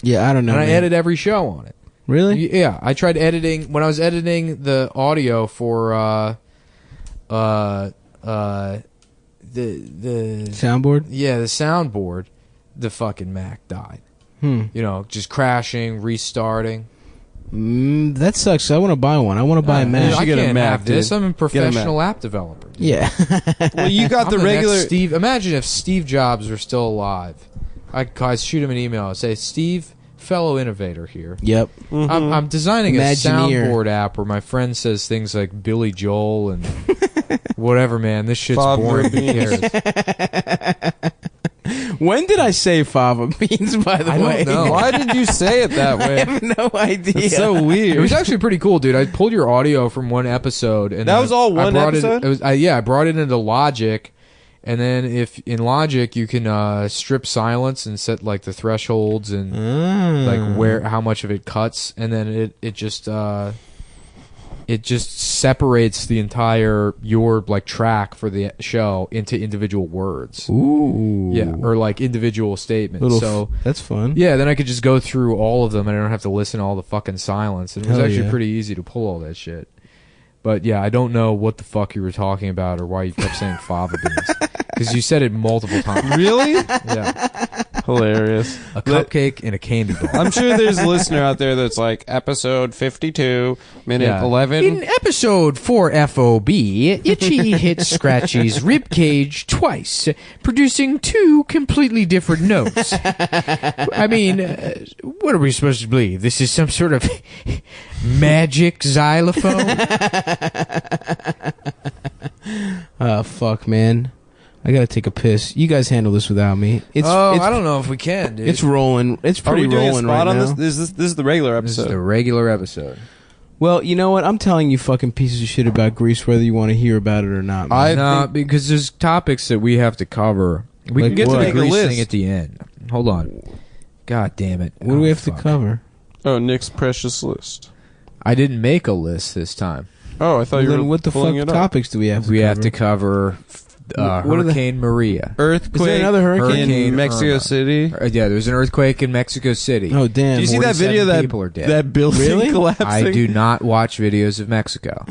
Yeah, I don't know. And I man. edit every show on it. Really? Yeah, I tried editing when I was editing the audio for the Soundboard? the soundboard. The fucking Mac died. You know, just crashing, restarting. That sucks. I want to buy one. I want to buy a Mac. I should get a can't Mac, have this. dude. I'm a Get a professional app developer. Yeah. Well, you got I'm the next regular. Steve. Imagine if Steve Jobs were still alive. I'd shoot him an email. I'd say, Steve, fellow innovator here. Yep. I'm designing Imagineer. a soundboard app where my friend says things like Billy Joel and whatever, man. This shit's Fava boring. Who beans. cares? When did I say fava beans, by the I way? don't know. Why did you say it that I way? have no idea. It's so weird. It was actually pretty cool, dude. I pulled your audio from one episode, and That then was all one I brought episode? It was I brought it into Logic, and then if in Logic you can strip silence and set like the thresholds and like how much of it cuts, and then it just separates the entire your like track for the show into individual words. Ooh. Yeah, or like individual statements. Little So that's fun. yeah, then I could just go through all of them and I don't have to listen to all the fucking silence. And it was Hell actually yeah. pretty easy to pull all that shit. But yeah, I don't know what the fuck you were talking about or why you kept saying fava beans. Because you said it multiple times. Really? Yeah. Hilarious. A cupcake and a candy bar. I'm sure there's a listener out there that's like, episode 52, minute Yeah. 11. In episode 4 FOB, Itchy hits Scratchy's ribcage twice, producing two completely different notes. I mean, what are we supposed to believe? This is some sort of magic xylophone? Fuck, man. I gotta take a piss. You guys handle this without me. It's I don't know if we can, dude. It's rolling. It's Are pretty we doing a rolling spot right on now. this? This is the regular This is episode. the regular episode. Well, you know what? I'm telling you fucking pieces of shit about Greece, whether you want to hear about it or not. Man. No, because there's topics that we have to cover. We Like can get to what? the Make a Grease list. thing at the end. Hold on. God damn it. What do we have fuck. to cover? Oh, Nick's precious list. I didn't make a list this time. Oh, I thought you were Then what the fuck pulling it up. topics do we have to We cover? have to cover What are the- Hurricane Maria. Earthquake. Is there another hurricane? in Mexico Irma. City? Yeah, there was an earthquake in Mexico City. Oh, damn. Do you see that 47 video that people are dead. that building Really? collapsing? I do not watch videos of Mexico.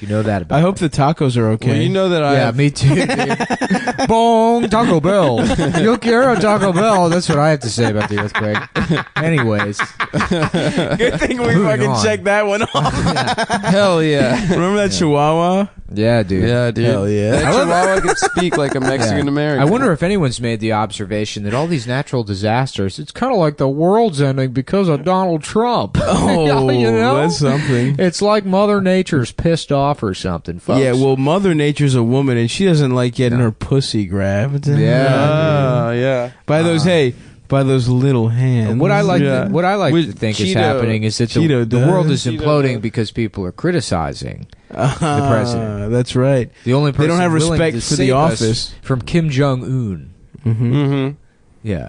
You know that about I hope me. the tacos are okay. Well, you know that I Yeah, have me too, dude. Bong, Taco Bell. Yo quiero Taco Bell. That's what I have to say about the earthquake. Anyways. Good thing we Moving fucking on. checked that one off. hell yeah. Remember that Chihuahua? Yeah, dude. Yeah, dude. Hell yeah. That Chihuahua could speak like a Mexican American. I wonder if anyone's made the observation that all these natural disasters, it's kind of like the world's ending because of Donald Trump. Oh, You know? that's something. It's like Mother Nature's pissed off or something, folks. Yeah, well, Mother Nature's a woman, and she doesn't like getting her pussy grabbed. Yeah. yeah. by those little hands. What I like, Yeah. to think is Cheeto- happening is that Cheeto the world does. is Cheeto imploding does. because people are criticizing the president. That's right. the only person They don't have willing respect to for the save us office. from Kim Jong Un. Mm-hmm. Yeah,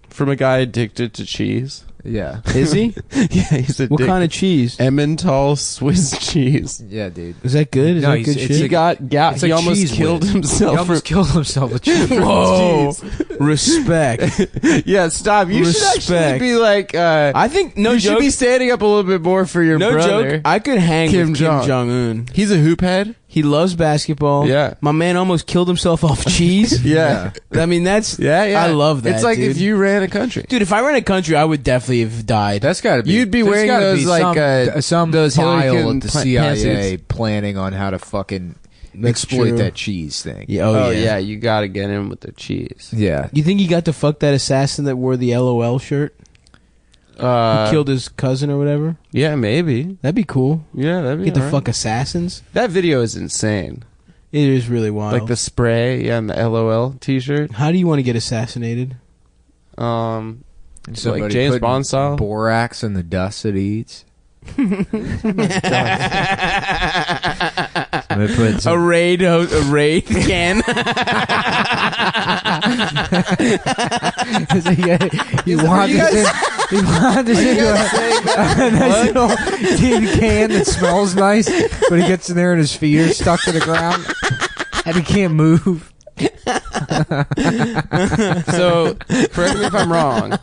From a guy addicted to cheese. yeah, Is he? Yeah, he's addicted. What kind of cheese? Emmental Swiss cheese. yeah, dude. Is that good? Is No, that he's- good it's shit? He it's he like almost cheese killed whiz. himself. He almost killed himself with cheese. Whoa! Respect. Yeah, stop. You should actually Respect. be like, I think no you joke. should be standing up a little bit more for your no brother. joke. I could hang Kim with Kim Jong. Jong Un. He's a hoop head. He loves basketball. Yeah. My man almost killed himself off cheese. Yeah. I mean, that's Yeah. I love that. It's like dude. if you ran a country. Dude, if I ran a country, I would definitely have died. That's got to be. You'd be there's wearing gotta those, be like, some those Hillary file Clinton at the CIA pantsuits. planning on how to fucking That's exploit true. that cheese thing. Yeah, Oh, yeah, you gotta get in with the cheese. Yeah. You think he got to fuck that assassin that wore the LOL shirt? He killed his cousin or whatever? Yeah, maybe. That'd be cool. Yeah, that'd be Get to alright. fuck assassins? That video is insane. It is really wild. Like the spray, and the LOL T-shirt. How do you want to get assassinated? Like Somebody James putting Bond style. Borax in the dust it eats. Somebody put A raid can. you want this into a nice little tin can that smells nice, but he gets in there and his feet are stuck to the ground and he can't move. So, correct me if I'm wrong.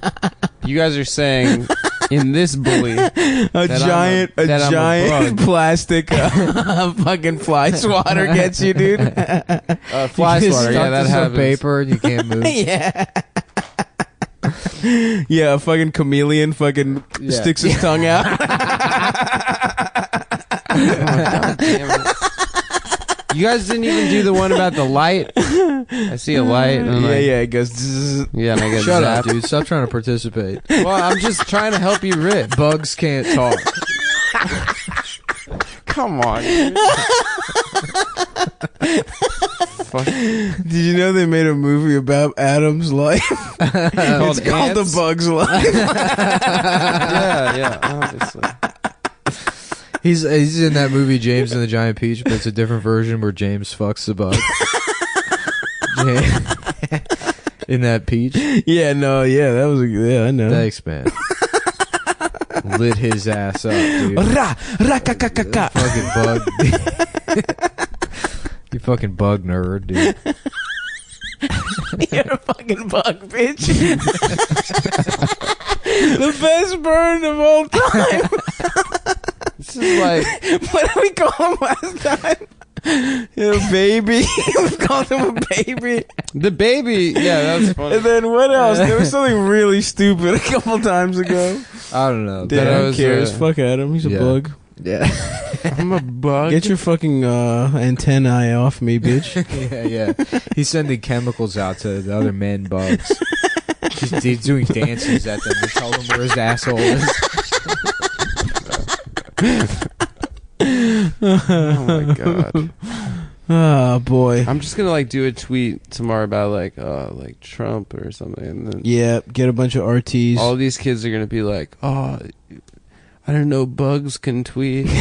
You guys are saying in this bully A giant bug. plastic fucking fly swatter gets you, dude. fly You just swatter. stuck Yeah, that to some happens. paper and you can't move. Yeah. Yeah, a fucking chameleon fucking Yeah. sticks his tongue out. God damn it. You guys didn't even do the one about the light. I see a light. And It goes. Zzz. Yeah, and I get Shut up, zapped. dude. Stop trying to participate. Well, I'm just trying to help you rip. Bugs can't talk. Come on. Fuck. Did you know they made a movie about Adam's life? Called It's called Ants? The Bug's Life. Yeah, obviously. He's in that movie James and the Giant Peach, but it's a different version where James fucks the bug. In that peach. Yeah, that was I know. Thanks, man. Lit his ass up, dude. Ra, ra, ka, ka, ka, ka. Fucking bug. You fucking bug nerd, dude. You're a fucking bug, bitch. The best burn of all time. This is like, What did we call him last time? A baby. We called him a baby. the baby. Yeah, that was funny. And then what else? There was something really stupid a couple times ago. I don't know. Dude, That who was, cares? Fuck Adam. He's a yeah. bug. Yeah. I'm a bug. Get your fucking antennae off me, bitch. Yeah. He's sending chemicals out to the other men bugs. He's doing dances at them to tell them where his asshole is. Oh my god. Oh, boy. I'm just gonna do a tweet tomorrow about like Trump or something, and then Yeah, get a bunch of RTs. all these kids are gonna be like, "Oh, I didn't know bugs can tweet." Good.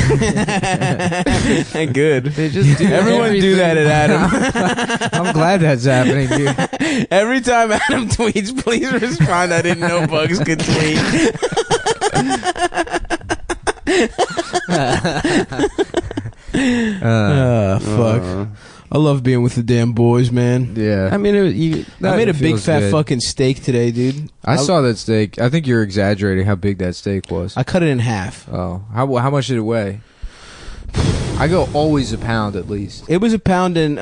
They just do. Everyone do that at Adam. I'm glad that's happening, dude. Every time Adam tweets, please respond. I didn't know bugs could tweet. Fuck. I love being with the damn boys, man. Yeah. I mean, I made a big feels fat good. fucking steak today, dude. I saw that steak. I think you're exaggerating how big that steak was. I cut it in half. Oh, how much did it weigh? I go always a pound at least. It was a pound and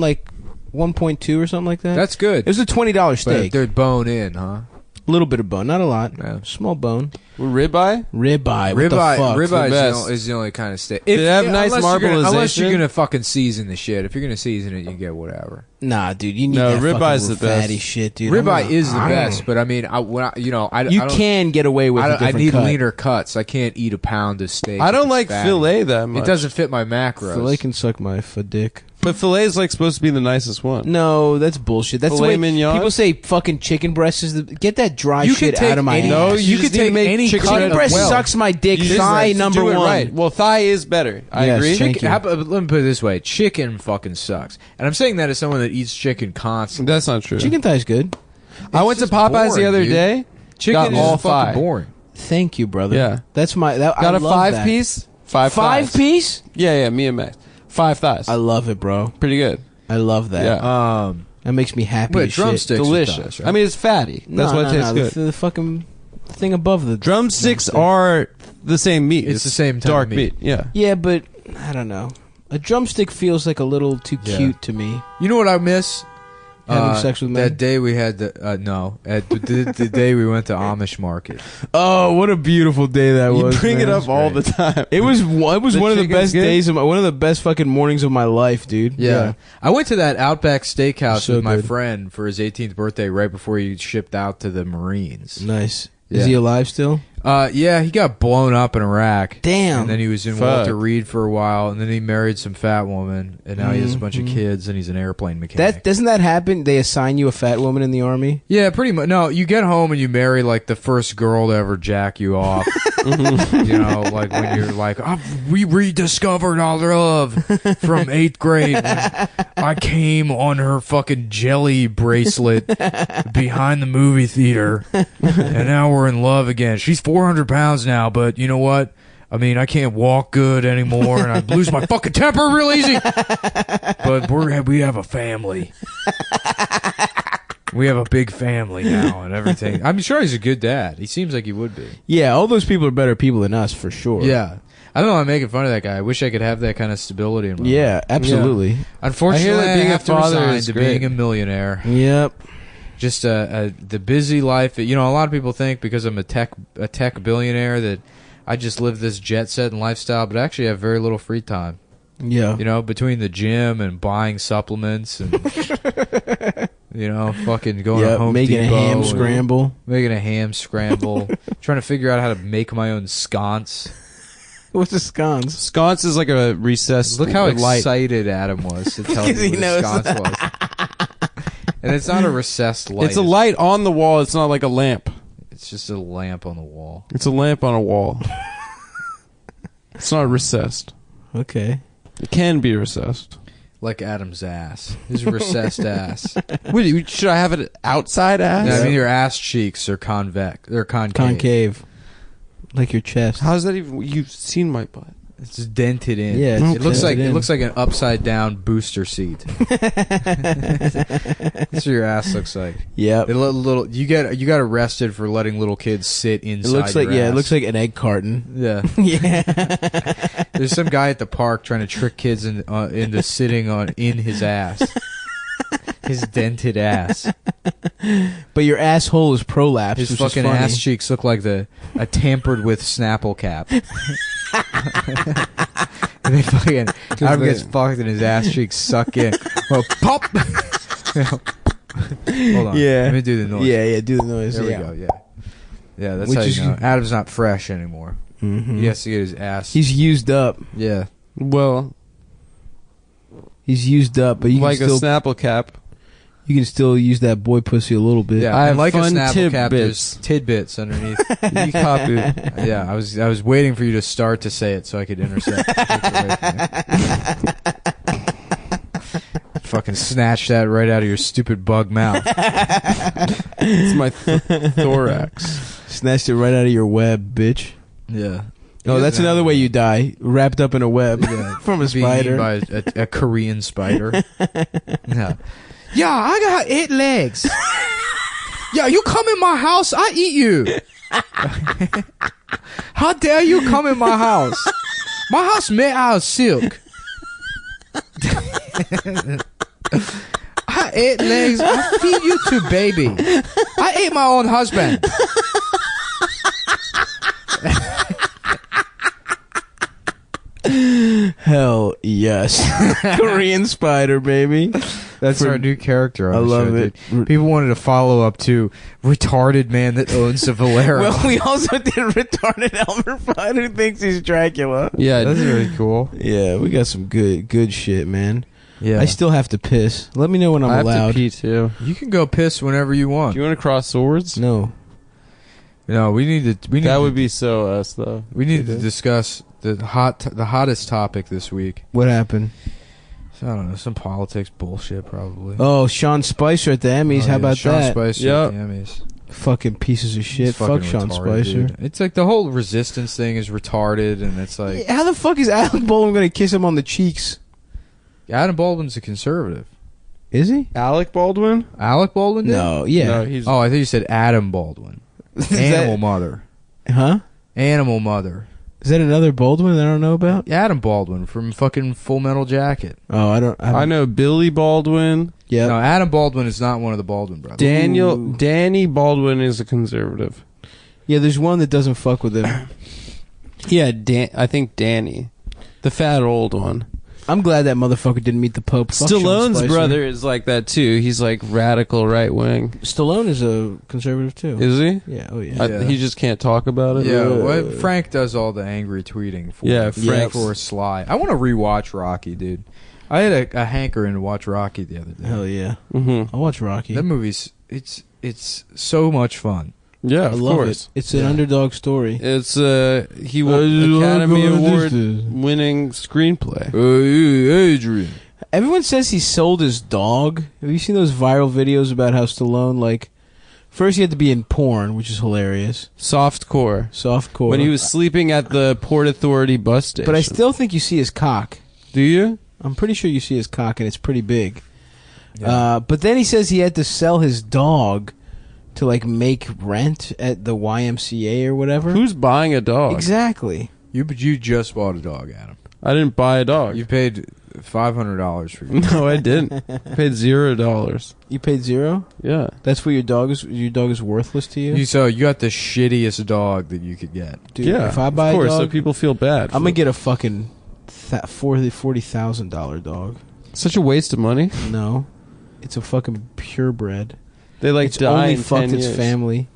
like 1.2 or something like that. That's good. It was a $20 But steak. they're bone in, huh? A little bit of bone, not a lot. Yeah. Small bone. ribeye. Ribeye. What the Ribeye, fuck? ribeye best. is the only kind of steak. Did it have nice unless unless you're marbleization? gonna fucking season the shit. If you're gonna season it, you get whatever. Nah, dude, you need No, that ribeye's fucking the best. fatty shit, dude. Ribeye is the best, but I mean, I You don't, can get away with a I different need cut. leaner cuts. I can't eat a pound of steak. I if don't it's like fatty. fillet that much. It doesn't fit my macros. Filet can suck my dick. But fillet is supposed to be the nicest one. No, that's bullshit. That's Filet the way mignon? people say fucking chicken breast is the... Get that dry You shit can take out of my any- ass. No, You you could just need to take make any chicken cut Chicken of breast well. sucks my dick. You just Thigh have to number do it one. right. Well, thigh is better. I Yes, agree. thank you. Let me put it this way: chicken fucking sucks, and I'm saying that as someone that eats chicken constantly. That's not true. Chicken thigh's good. I went to just Popeyes boring, the other dude. day. Chicken got is all fucking thigh. boring. Thank you, brother. Yeah. That's my... That, Got I a love 5 that. piece. Five thighs. Piece? Yeah, me and Max. 5 thighs. I love it, bro. Pretty good. I love that. Yeah. That makes me happy But as shit. drumsticks, are Delicious. thighs, right? I mean, it's fatty. That's why it tastes good. The fucking thing above the... Drumsticks are the same meat. It's the same type of dark meat. Yeah. Yeah, but... I don't know. A drumstick feels like a little too Yeah. cute to me. You know what I miss? having sex with men? That day we had the day we went to Amish market. Oh, what a beautiful day that You was! bring man. it up all the time. It was one of the chicken's best good? days one of the best fucking mornings of my life, dude. Yeah. I went to that Outback Steakhouse So with my good. friend for his 18th birthday right before he shipped out to the Marines. Nice. Yeah. Is he alive still? Yeah, he got blown up in Iraq. Damn. And then he was in Fuck. Walter Reed for a while, and then he married some fat woman, and now he has a bunch of kids, and he's an airplane mechanic. Doesn't that happen? They assign you a fat woman in the army. Yeah, pretty much. No, you get home and you marry like the first girl to ever jack you off. You know, like when you're like, we rediscovered our love from 8th grade. When I came on her fucking jelly bracelet behind the movie theater, and now we're in love again. She's 400 pounds now, but you know what? I mean, I can't walk good anymore, and I lose my fucking temper real easy. But we have a family. We have a big family now and everything. I'm sure he's a good dad. He seems like he would be. Yeah, all those people are better people than us for sure. Yeah. I don't know. I'm making fun of that guy. I wish I could have that kind of stability in my life. Yeah, absolutely. Unfortunately, I hear that being a have to father resign is to great. being a millionaire. Yep. Just the busy life. You know, a lot of people think because I'm a tech billionaire that I just live this jet set and lifestyle, but I actually have very little free time. Yeah. You know, between the gym and buying supplements and you know, fucking going to Home making Depot a ham and scramble. making a ham scramble, trying to figure out how to make my own sconce. What's a scones? Sconce is like a recessed Look how light. excited Adam was to tell me 'Cause he what a knows sconce was. And it's not a recessed light. It's a light on the wall. It's not like a lamp. It's just a lamp on the wall. It's a lamp on a wall. It's not recessed. Okay. It can be recessed. Like Adam's ass. His recessed ass. Wait, should I have it outside ass? No, I mean, your ass cheeks are convex. They're concave. Concave. Like your chest. How's that even? You've seen my butt. It's dented in. Yeah, it's it looks like dented in. it looks like an upside down booster seat. That's what your ass looks like. Yep. It little you got arrested for letting little kids sit It inside. looks like your ass. it looks like an egg carton. Yeah. Yeah. There's some guy at the park trying to trick kids into sitting in his ass. His dented ass. But your asshole is prolapsed. His which fucking is funny. ass cheeks look like a tampered with Snapple cap. And they fucking Adam gets fucked and his ass cheeks suck in. Well, pop. Hold on. Yeah. Let me do the noise. Yeah, do the noise. There yeah. we go. Yeah. Yeah, that's Which how you is- know. Adam's not fresh anymore. Mhm. He has to get his ass. He's used up. Yeah. Well, He's used up, but you like can a still Snapple cap. you can still use that boy pussy a little bit. Yeah, I and have like fun a Snapple cap, there's tidbits. tidbits underneath. You copy. Yeah, I was waiting for you to start to say it so I could intercept. Fucking snatch that right out of your stupid bug mouth. It's my thorax. Snatched it right out of your web, bitch. Yeah. Oh, that's another way you die, wrapped up in a web from a Being eaten spider. by a Korean spider. Yeah. Yeah, I got 8 legs. Yeah, you come in my house, I eat you. How dare you come in my house? My house made out of silk. I 8 legs. I feed you to baby. I ate my own husband. Hell yes. Korean spider, baby. That's For- our new character on I the love show, it. dude. People wanted to follow up to retarded man that owns a Valero. Well, we also did retarded Elmer Fudd who thinks he's Dracula. Yeah, that's really cool. Yeah, we got some good shit, man. Yeah, I still have to piss. Let me know when I'm I have allowed. to pee too. you can go piss whenever you want. Do you want to cross swords? No. No, we need to. That would be so us though. We need to discuss the hottest topic this week. What happened? I don't know, some politics bullshit probably. Oh, Sean Spicer at the Emmys. Oh, How yeah, about Sean that? Spicer Yep. at the Emmys. Fucking pieces of shit. He's Fuck fucking Sean retarded, Spicer. dude. It's like the whole resistance thing is retarded, and it's like How the fuck is Alec Baldwin going to kiss him on the cheeks? Adam Baldwin's a conservative. Is he? Alec Baldwin? Alec Baldwin did? No, yeah. No, he's. Oh, I thought you said Adam Baldwin. Is Animal that- mother. Huh? Animal mother. Is that another Baldwin that I don't know about? Adam Baldwin from fucking Full Metal Jacket. Oh, I know Billy Baldwin. Yeah. No, Adam Baldwin is not one of the Baldwin brothers. Danny Baldwin is a conservative. Yeah, there's one that doesn't fuck with him. Yeah, I think Danny, the fat old one. I'm glad that motherfucker didn't meet the Pope. Fuck Sean Stallone's Spicer. brother is like that too. He's like radical right wing. Stallone is a conservative too. Is he? Yeah. Oh yeah. Yeah. He just can't talk about it. Yeah, what, Frank does all the angry tweeting for Yeah, Frank. for Sly. I want to rewatch Rocky, dude. I had a hankering to watch Rocky the other day. Hell yeah. Mm-hmm. I'll watch Rocky. That movie's it's so much fun. Yeah, I of love course. it. It's an underdog story. It's he won Academy Award winning screenplay. Hey, Adrian. Everyone says he sold his dog. Have you seen those viral videos about how Stallone, like, first he had to be in porn, which is hilarious. Softcore. Softcore. When he was sleeping at the Port Authority bus station. But I still think you see his cock. Do you? I'm pretty sure you see his cock, and it's pretty big. Yeah. But then he says he had to sell his dog to, like, make rent at the YMCA or whatever. Who's buying a dog? Exactly. You just bought a dog, Adam. I didn't buy a dog. You paid $500 for your No, I didn't. I paid $0. You paid $0? Yeah. That's what your dog is. Your dog is worthless to you. You got the shittiest dog that you could get. Dude, yeah. if I buy of course, a dog, so people feel bad. I'm gonna get a fucking $40,000 dog. Such a waste of money. No, it's a fucking purebred. They like It's die only in fucked 10 its years. family.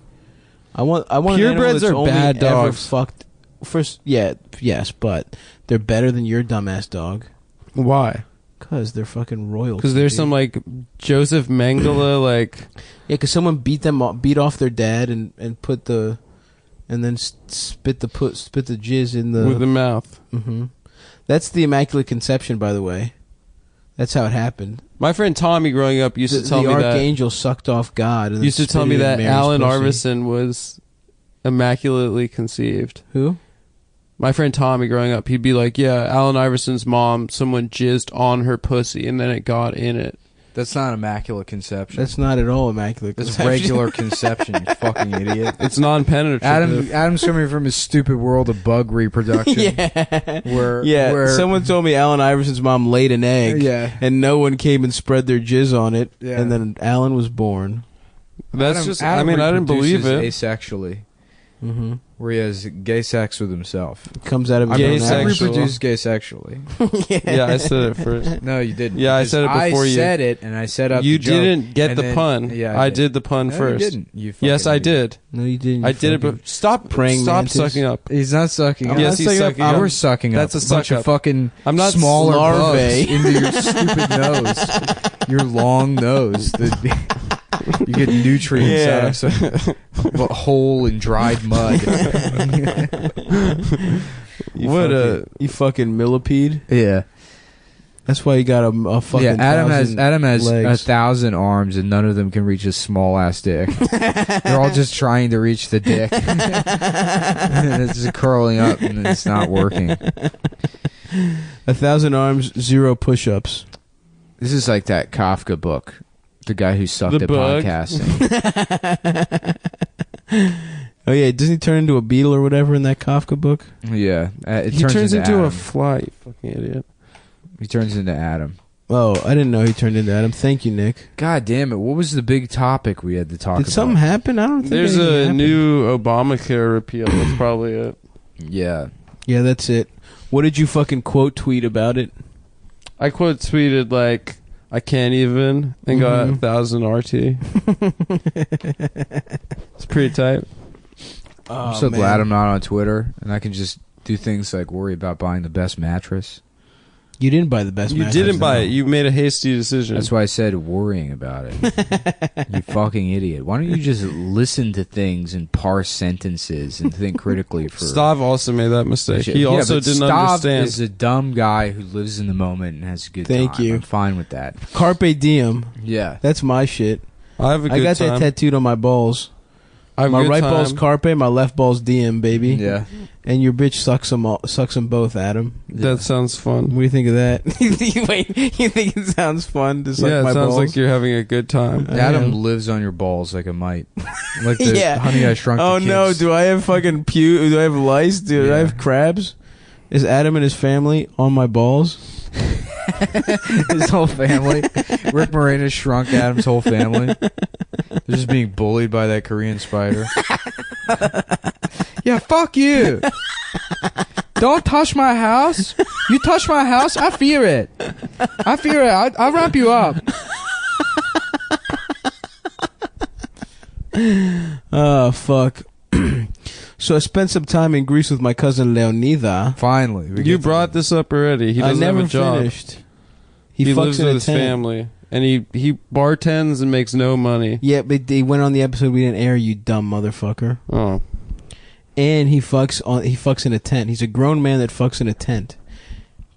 I want an animal Purebreds that's are only bad ever dogs. Fucked. First, yes, but they're better than your dumbass dog. Why? Cause they're fucking royal. Because there's some like Joseph Mengele like. Yeah, because someone beat off their dad and put the, and then spit the jizz in the With the mouth. Mm-hmm. That's the Immaculate Conception, by the way. That's how it happened. My friend Tommy, growing up, used to tell me the that. archangel sucked off God. And then Used to tell spit me it in that Mary's Alan pussy. Arvison was immaculately conceived. Who? My friend Tommy, growing up, he'd be like, "Yeah, Alan Iverson's mom, someone jizzed on her pussy, and then it got in it." That's not immaculate conception. That's not at all Immaculate That's Conception. regular conception, you fucking idiot. It's non-penetrative. Adam's coming from his stupid world of bug reproduction. Yeah. Where Someone told me Alan Iverson's mom laid an egg. Yeah. And no one came and spread their jizz on it. Yeah. And then Alan was born. That's Adam I didn't believe reproduces it. asexually, Mm-hmm. where he has gay sex with himself. Comes out of his Gay own sex. ass. reproduce gay sexually. Yeah, I said it first. No, you didn't. Yeah, I Because said it before I you- said it, and I set up You the joke, didn't get and the then- pun. Yeah, I did the pun No, first. you didn't. You Yes, fucking I idiot. did. No, you didn't. I did it, but stop praying mantis. Sucking up. He's not sucking up. Yes, he's sucking up. We're sucking That's up. a bunch suck of up. fucking I'm not smaller larvae. bugs into your stupid nose. Your long nose. You get nutrients out of a hole in dried mud. You fucking millipede. Yeah. That's why you got a fucking. Yeah, Adam has 1,000 legs. 1,000 arms and none of them can reach his small ass dick. They're all just trying to reach the dick. And it's just curling up and it's not working. 1,000 arms, 0 push-ups. This is like that Kafka book. The guy who sucked The at bug. podcasting. Oh yeah, doesn't he turn into a beetle or whatever in that Kafka book? Yeah. He turns into Adam. a fly, you fucking idiot. He turns into Adam. Oh, I didn't know he turned into Adam. Thank you, Nick. God damn it. What was the big topic we had to talk Did about? something happen? I don't think There's anything a happened. new Obamacare repeal. That's probably it. Yeah. Yeah, that's it. What did you fucking quote tweet about it? I quote tweeted like, "I can't even," and got Mhm. 1,000 RT. It's pretty tight. I'm so glad I'm not on Twitter and I can just do things like worry about buying the best mattress. You didn't buy the best. You mattress, didn't buy no. it. You made a hasty decision. That's why I said worrying about it. You fucking idiot. Why don't you just listen to things and parse sentences and think critically for... Stav also made that mistake. He Yeah, also but didn't Stav understand. is a dumb guy who lives in the moment and has a good Thank time. you. I'm fine with that. Carpe diem. Yeah. That's my shit. I have a good I got time. that tattooed on my balls. I have a My good right time. ball's Carpe, my left ball's DM, baby. Yeah. And your bitch sucks them both, Adam. That sounds fun. What do you think of that? Wait, you think it sounds fun to suck Yeah, it my sounds balls? like you're having a good time. Adam am. lives on your balls like a mite. Like the Yeah. Honey I Shrunk the Oh Kids. no, do I have fucking Do I have lice? Do I Yeah. have crabs? Is Adam and his family on my balls? His whole family. Rick Moranis shrunk Adam's whole family. They're just being bullied by that Korean spider. Yeah, fuck you. Don't touch my house. You touch my house, I fear it. I fear it. I'll wrap you up. Oh, fuck. So I spent some time in Greece with my cousin Leonida. Finally. You brought this up already. He I doesn't never have a job. finished. He fucks lives in with a his tent. family, and he bartends and makes no money. Yeah, but they went on the episode we didn't air, you dumb motherfucker. Oh, And he fucks in a tent. He's a grown man that fucks in a tent.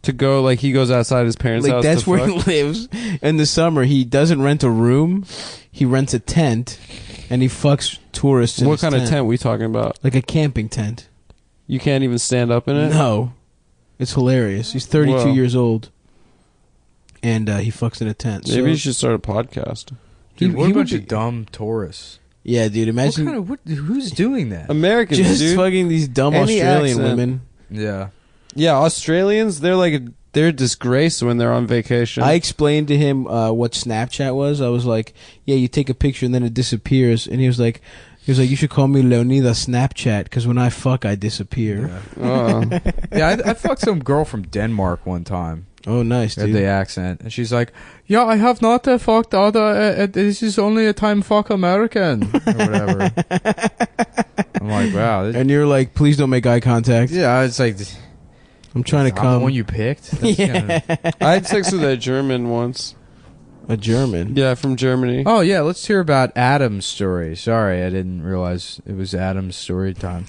to go like he goes outside his parents' house. That's to where fuck? he lives. In the summer, he doesn't rent a room. He rents a tent, and he fucks tourists in What his kind of tent we talking about? Like a camping tent. You can't even stand up in it. No. It's hilarious. He's 32 Whoa. years old. And he fucks in a tent. Maybe So- you should start a podcast. Dude, what a would bunch be- of dumb tourists. Yeah, dude. Imagine Who's doing that? Americans, just dude. fucking these dumb Any Australian accent. women. Yeah. Yeah, Australians. They're a disgrace when they're on vacation. I explained to him what Snapchat was. I was like, "Yeah, you take a picture and then it disappears." And he was like, "You should call me Leonida Snapchat because when I fuck, I disappear." Yeah, yeah I fucked some girl from Denmark one time. Oh, nice, Had dude. the accent, and she's like, "Yeah, I have not fucked other. This is only a time fuck American or whatever." I'm like, wow. And you're like, "Please don't make eye contact." Yeah, it's like I'm trying to I'm the come. one you picked. That's Yeah. I had sex with a German once. A German. Yeah, from Germany. Oh yeah, let's hear about Adam's story. Sorry, I didn't realize it was Adam's story time.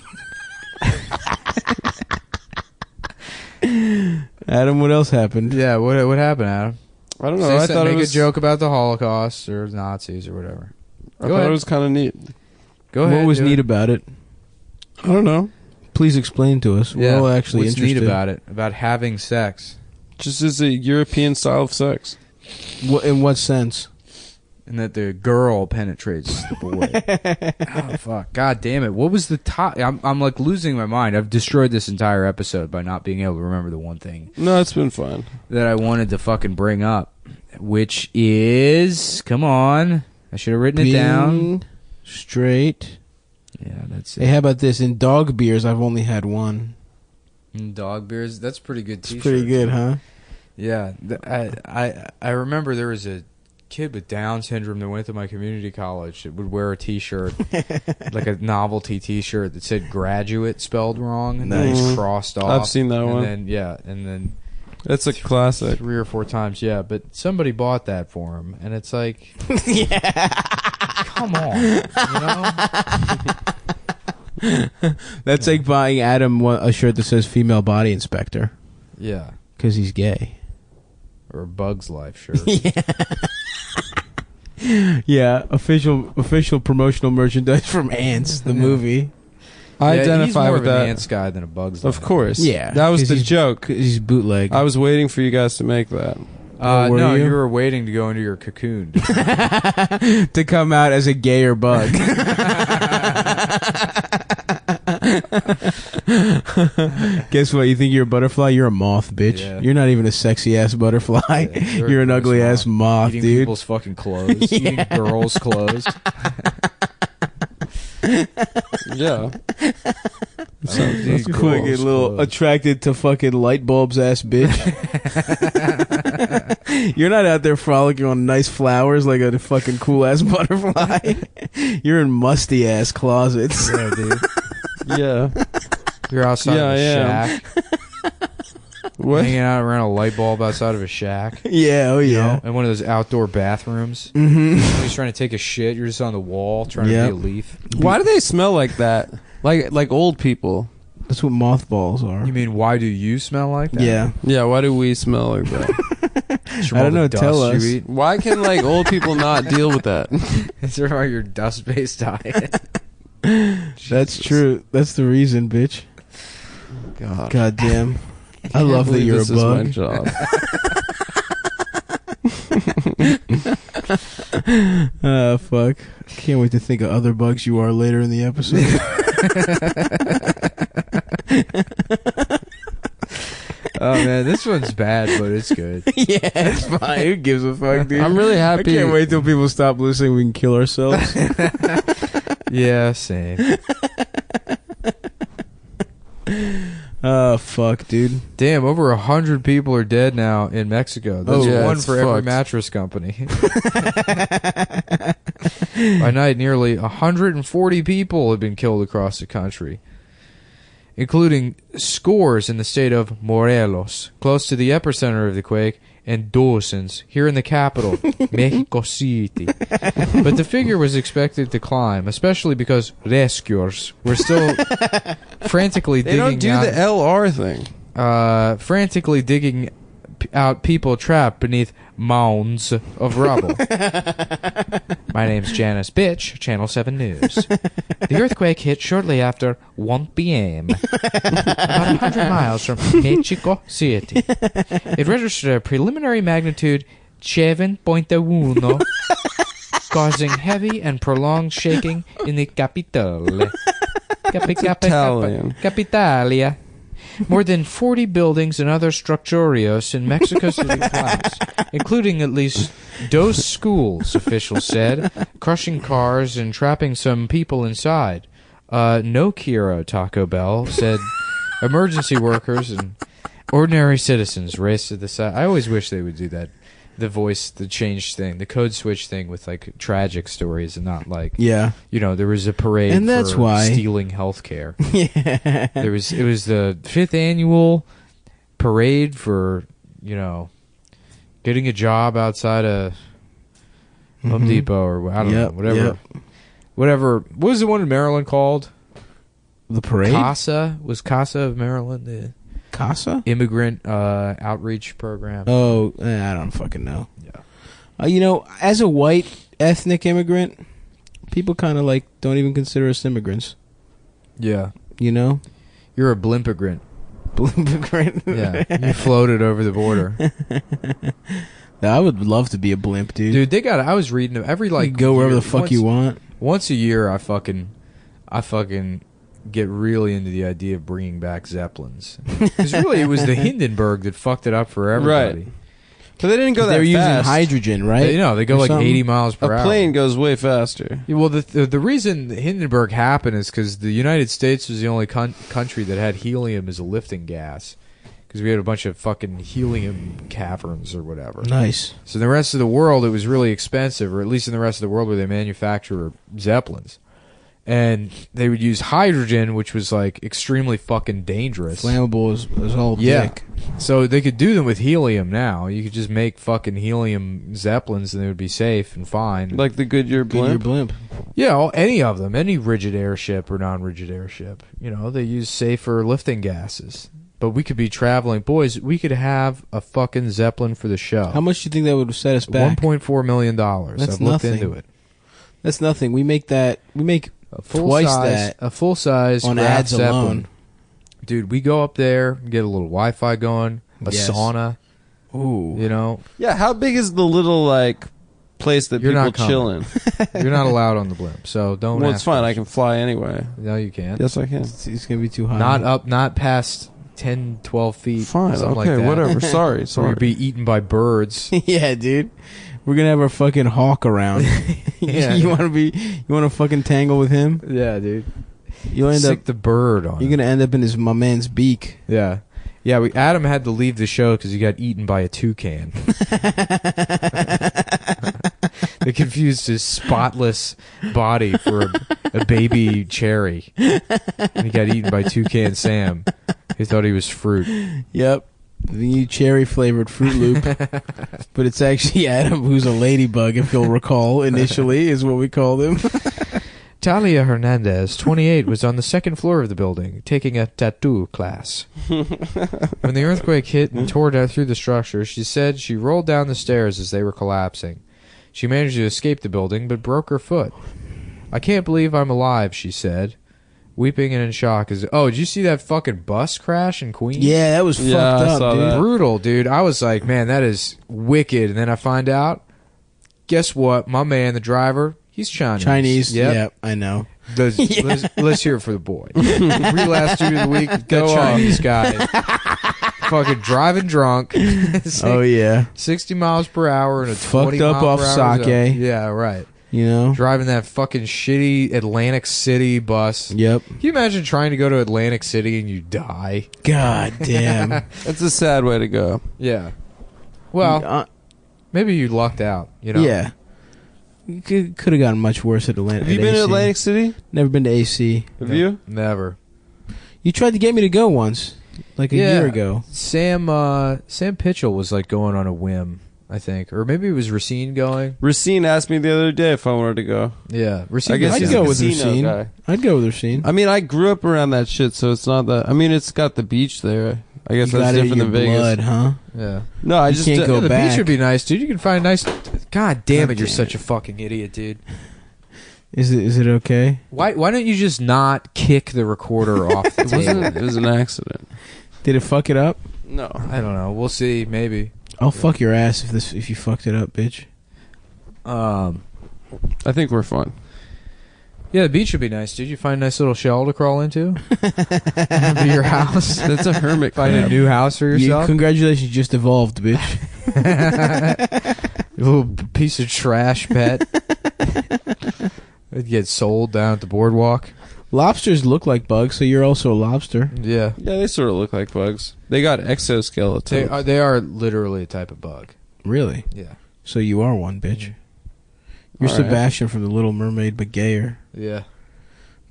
Adam, what else happened? Yeah, what happened, Adam? I don't know. Say I something- thought it make was a joke about the Holocaust or Nazis or whatever. I Go thought ahead. it was kind of neat. Go ahead. What was do neat it. about it? I don't know. Please explain to us. We're all actually what's interested. neat about it? About having sex. Just as a European style of sex. In what sense? And that the girl penetrates the boy. Oh fuck! God damn it! What was the top? I'm like losing my mind. I've destroyed this entire episode by not being able to remember the one thing No, it's been fun. that I wanted to fucking bring up, which is, come on, I should have written it down. Being straight. Yeah, that's Hey, it. how about this? In dog beers, I've only had one. Dog beers. That's a pretty good. It's T-shirt. pretty good, huh? Yeah, I remember there was a kid with Down syndrome that went to my community college that would wear a T-shirt, like a novelty T-shirt that said "graduate" spelled wrong and then Nice. crossed off. I've seen that and one. Then It's a classic. 3 or 4 times, yeah. But somebody bought that for him, and it's like, come on, you know? That's like buying Adam a shirt that says "female body inspector" Yeah, because he's gay. or a Bug's Life shirt. Yeah, official promotional merchandise from Ants, the movie. I Yeah, identify he's more with of an that. Ants guy than a Bug's Life. Of course. Yeah, That was 'cause the he's- joke. 'Cause he's bootleg. I was waiting for you guys to make that. Oh, were no, you? you were waiting to go into your cocoon. to come out as a gayer bug. Guess what? You think you're a butterfly? You're a moth, bitch. Yeah. You're not even a sexy ass butterfly. Yeah, you're an a ugly ass moth, eating dude. people's fucking clothes, eating girls' clothes. Yeah. Eating Fucking girls' little clothes. attracted to fucking light bulbs ass bitch. You're not out there frolicking on nice flowers like a fucking cool ass butterfly. You're in musty ass closets. Yeah, dude. Yeah. You're outside Yeah, of a I am. shack, What? hanging out around a light bulb outside of a shack. Yeah, oh You yeah. know, in one of those outdoor bathrooms. Mm-hmm. Somebody's trying to take a shit. You're just on the wall trying Yep. to be a leaf. Why do they smell like that? Like old people. That's what mothballs are. You mean why do you smell like that? Yeah. Yeah, why do we smell like that? It's from I all don't the know, dust tell you us. eat. Why can like old people not deal with that? It's about your dust-based diet. That's true. That's the reason, bitch. God. God damn. I love that you're a This is my bug. job. Fuck. Can't wait to think of other bugs you are later in the episode. Oh man, this one's bad, but it's good. Yeah, it's fine. Who gives a fuck, dude? I'm really I happy. can't wait till people stop listening. We can kill ourselves. Yeah, same. Oh, fuck, dude. Damn, over 100 people are dead now in Mexico. That's Oh, yeah, one it's for every fucked. mattress company. By night, nearly 140 people have been killed across the country, including scores in the state of Morelos, close to the epicenter of the quake, and dozens here in the capital, Mexico City. But the figure was expected to climb, especially because rescuers were still frantically They digging don't do out, the LR thing. frantically digging out people trapped beneath mounds of rubble. My name's Janice Bitch, Channel 7 News. The earthquake hit shortly after 1 p.m. about 100 miles from Mexico City. It registered a preliminary magnitude 7.1, causing heavy and prolonged shaking in the capital. Italian. Capitalia. More than 40 buildings and other structurios in Mexico City collapsed, including at least those schools, officials said, crushing cars and trapping some people inside. No Kiro Taco Bell, said emergency workers and ordinary citizens raced to the side. I always wish they would do that. The change thing, the code switch thing with like tragic stories and not like, Yeah. you know, there was a parade And that's for why- stealing healthcare. Yeah. It was the 5th annual parade for, you know, getting a job outside of Home Mhm. Depot or I don't know, Yep, whatever. yep. Whatever. What was the one in Maryland called? The parade? CASA? Was CASA of Maryland the Casa? immigrant outreach program? Oh, I don't fucking know. Yeah. You know, as a white ethnic immigrant, people kind of like don't even consider us immigrants. Yeah. You know? You're a blimpigrant. Immigrant. Yeah. You floated over the border. I would love to be a blimp, dude. Dude, they got I was reading every You like can go wherever year- the fuck once- you want. Once a year, I fucking get really into the idea of bringing back Zeppelins. Because really, it was the Hindenburg that fucked it up for everybody. Right. But they didn't go that They're using fast. hydrogen, right? They go Or like something? 80 miles per A hour. plane goes way faster. Yeah, well, the reason Hindenburg happened is because the United States was the only country that had helium as a lifting gas. Because we had a bunch of fucking helium caverns or whatever. Nice. So in the rest of the world, it was really expensive, or at least in the rest of the world where they manufacture Zeppelins. And they would use hydrogen, which was like extremely fucking dangerous. Flammable is all Yeah. dick. So they could do them with helium now. You could just make fucking helium Zeppelins and they would be safe and fine. Like the Goodyear Goodyear blimp. blimp. Yeah, any of them, any rigid airship or non-rigid airship. You know, they use safer lifting gases. But we could be traveling. Boys, we could have a fucking Zeppelin for the show. How much do you think that would set us back? $1.4 million. That's I've looked nothing. into it. That's nothing. We make A full twice size, that a full size on Graf ads Zeppelin. alone. Dude, we go up there, get a little Wi-Fi going, a Yes. sauna, Ooh. you know. Yeah, how big is the little like place that You're people not coming. chill in? You're not allowed on the blimp, so don't Well, ask it's fine. I questions. can fly anyway. No, you can't. Yes, I can. It's going to be too high. Not past 10, 12 feet. Fine. something Okay. like that. Whatever. Sorry. Or Sorry. you'd be eaten by birds. Yeah, dude. We're going to have our fucking hawk around. Yeah. You want to fucking tangle with him? Yeah, dude. You'll end Stick up the bird on. You're it. going to end up in my man's beak. Yeah. Yeah, Adam had to leave the show because he got eaten by a toucan. They confused his spotless body for a baby cherry. And he got eaten by Toucan Sam. He thought he was fruit. Yep. The new cherry flavored Fruit Loop. But it's actually Adam, who's a ladybug, if you'll recall, initially, is what we called him. Talia Hernandez, 28, was on the second floor of the building, taking a tattoo class. When the earthquake hit and tore down through the structure, she said she rolled down the stairs as they were collapsing. She managed to escape the building, but broke her foot. I can't believe I'm alive, she said. Weeping and in shock is. Oh, did you see that fucking bus crash in Queens? Yeah, that was Yeah, fucked I up, saw dude. that. Brutal, dude. I was like, man, that is wicked. And then I find out, guess what? My man, the driver, he's Chinese. Chinese. Yep. Yeah, I know. Let's hear it for the boy. Real last dude of the week, that Chinese guy. Fucking driving drunk. Oh yeah, 60 miles per hour and a Fucked 20 up mile off per hour sake. zone. Yeah, right. you know. Driving that fucking shitty Atlantic City bus. Yep. Can you imagine trying to go to Atlantic City and you die? God damn. That's a sad way to go. Yeah. Well, maybe you lucked out. You know. yeah. Could have gotten much worse at Atlantic. Have you been to Atlantic City? Never been to AC. Have you? Never. You tried to get me to go once, like a Yeah. year ago. Sam Pitchell was like going on a whim, I think, or maybe it was Racine going. Racine asked me the other day if I wanted to go. Yeah, Racine. I guess I'd he's go a with casino Racine. guy. I'd go with Racine. I mean, I grew up around that shit, so it's not that. I mean, it's got the beach there. I guess You that's got it in different your than Vegas. blood, huh? Yeah. No, I You just can't go the back. beach would be nice, dude. You can find nice. God damn God it, you're damn such it. a fucking idiot, dude. Is it okay? Why don't you just not kick the recorder off the It wasn't. table? It was an accident. Did it fuck it up? No. I don't know. We'll see. Maybe. I'll fuck your ass if you fucked it up, bitch. I think we're fine. Yeah, the beach would be nice, dude. You find a nice little shell to crawl into. Be your house. That's a hermit Find a crab. new house for yourself. Congratulations, you just evolved, bitch. A little piece of trash pet. It'd get sold down at the boardwalk. Lobsters look like bugs, so you're also a lobster. Yeah. Yeah, they sort of look like bugs. They got exoskeletons. They are literally a type of bug. Really? Yeah. So you are one, bitch. You're All right. Sebastian from The Little Mermaid, but gayer. Yeah.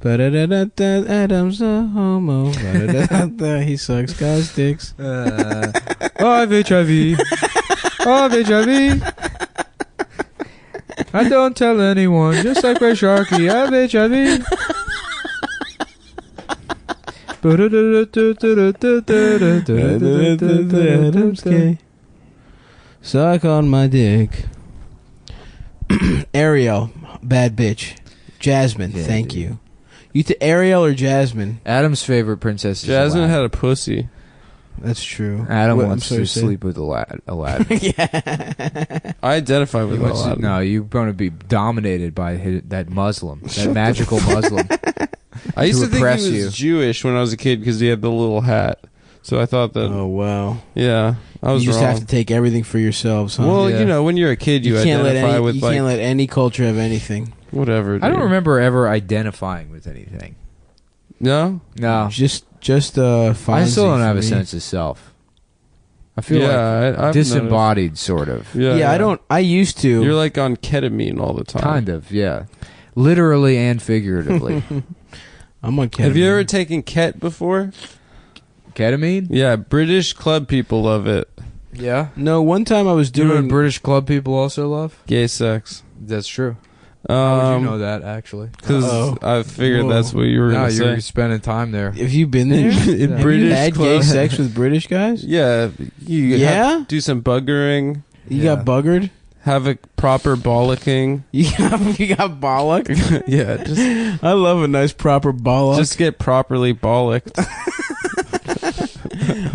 Ba-da-da-da-da, Adam's a homo. Ba-da-da-da-da, he sucks guys' dicks. I have HIV. I have HIV. I don't tell anyone, just like Ray Sharkey. I have HIV. Adam's gay. Suck on my dick. Ariel, bad bitch. Jasmine, Yeah, thank dude. you. You to Ariel or Jasmine? Adam's favorite princess is Jasmine Aladdin. had a pussy. That's true. Adam What- wants I'm to sorry, sleep with Aladdin. yeah. I identify with He wants to- Aladdin. no, you're going to be dominated by that Muslim, that magical Muslim. I used to think impress he was you. Jewish when I was a kid because he had the little hat. So I thought that, Oh wow. yeah, I was You just wrong. have to take everything for yourselves, huh? Well, Yeah. you know, when you're a kid, you can't let identify any, with you like can't let any culture have anything. whatever. I don't dude. remember ever identifying with anything. No, No. Just I Fonzie still don't for have a me. sense of self. I feel like I've disembodied, sort of. noticed. Yeah, I don't. I used to. You're like on ketamine all the time. Kind of, yeah. Literally and figuratively. I'm on ketamine. Have you ever taken ket before? Ketamine? Yeah, British club people love it. Yeah. No, one time I was Do you know what doing. British club people also love? Gay sex. That's true. How would you know that, actually? Because Uh-oh. I figured Whoa. that's what you were No, going to you're say. spending time there. Have you been there? In Have you British had gay club. sex with British guys? Yeah, you Yeah? do some buggering, You Yeah. got buggered. have a proper bollocking. You got bollocked. Yeah, just I love a nice proper bollock. just get properly bollocked.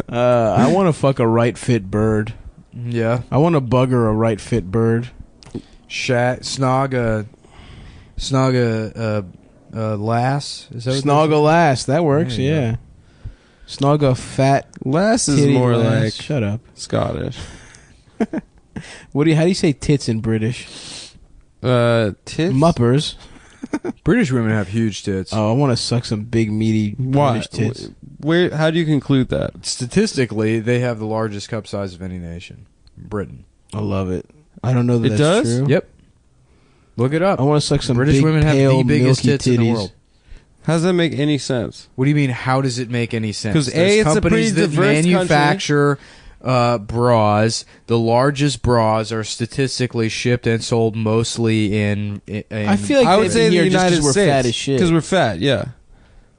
I want to fuck a right fit bird. Yeah. I want to bugger a right fit bird. Snog a lass. Is that what Snog a lass. That works. There you Yeah. Snog a fat Lass is titty more lass. like Shut up. Scottish. How do you say tits in British? Tits. Muppers. British women have huge tits. Oh, I want to suck some big meaty Why? British tits. Where? How do you conclude that? Statistically, they have the largest cup size of any nation. Britain. I love it. I don't know that It that's does? true. Yep. Look it up. I want to suck some British big, women have pale, the biggest milky tits in the titties. world. How does that make any sense? What do you mean? How does it make any sense? 'Cause, A, There's it's a companies pretty that diverse manufacture bras. The largest bras are statistically shipped and sold mostly in I feel like I they've would say been the here just 'cause United we're States fat as shit. because we're fat. Yeah,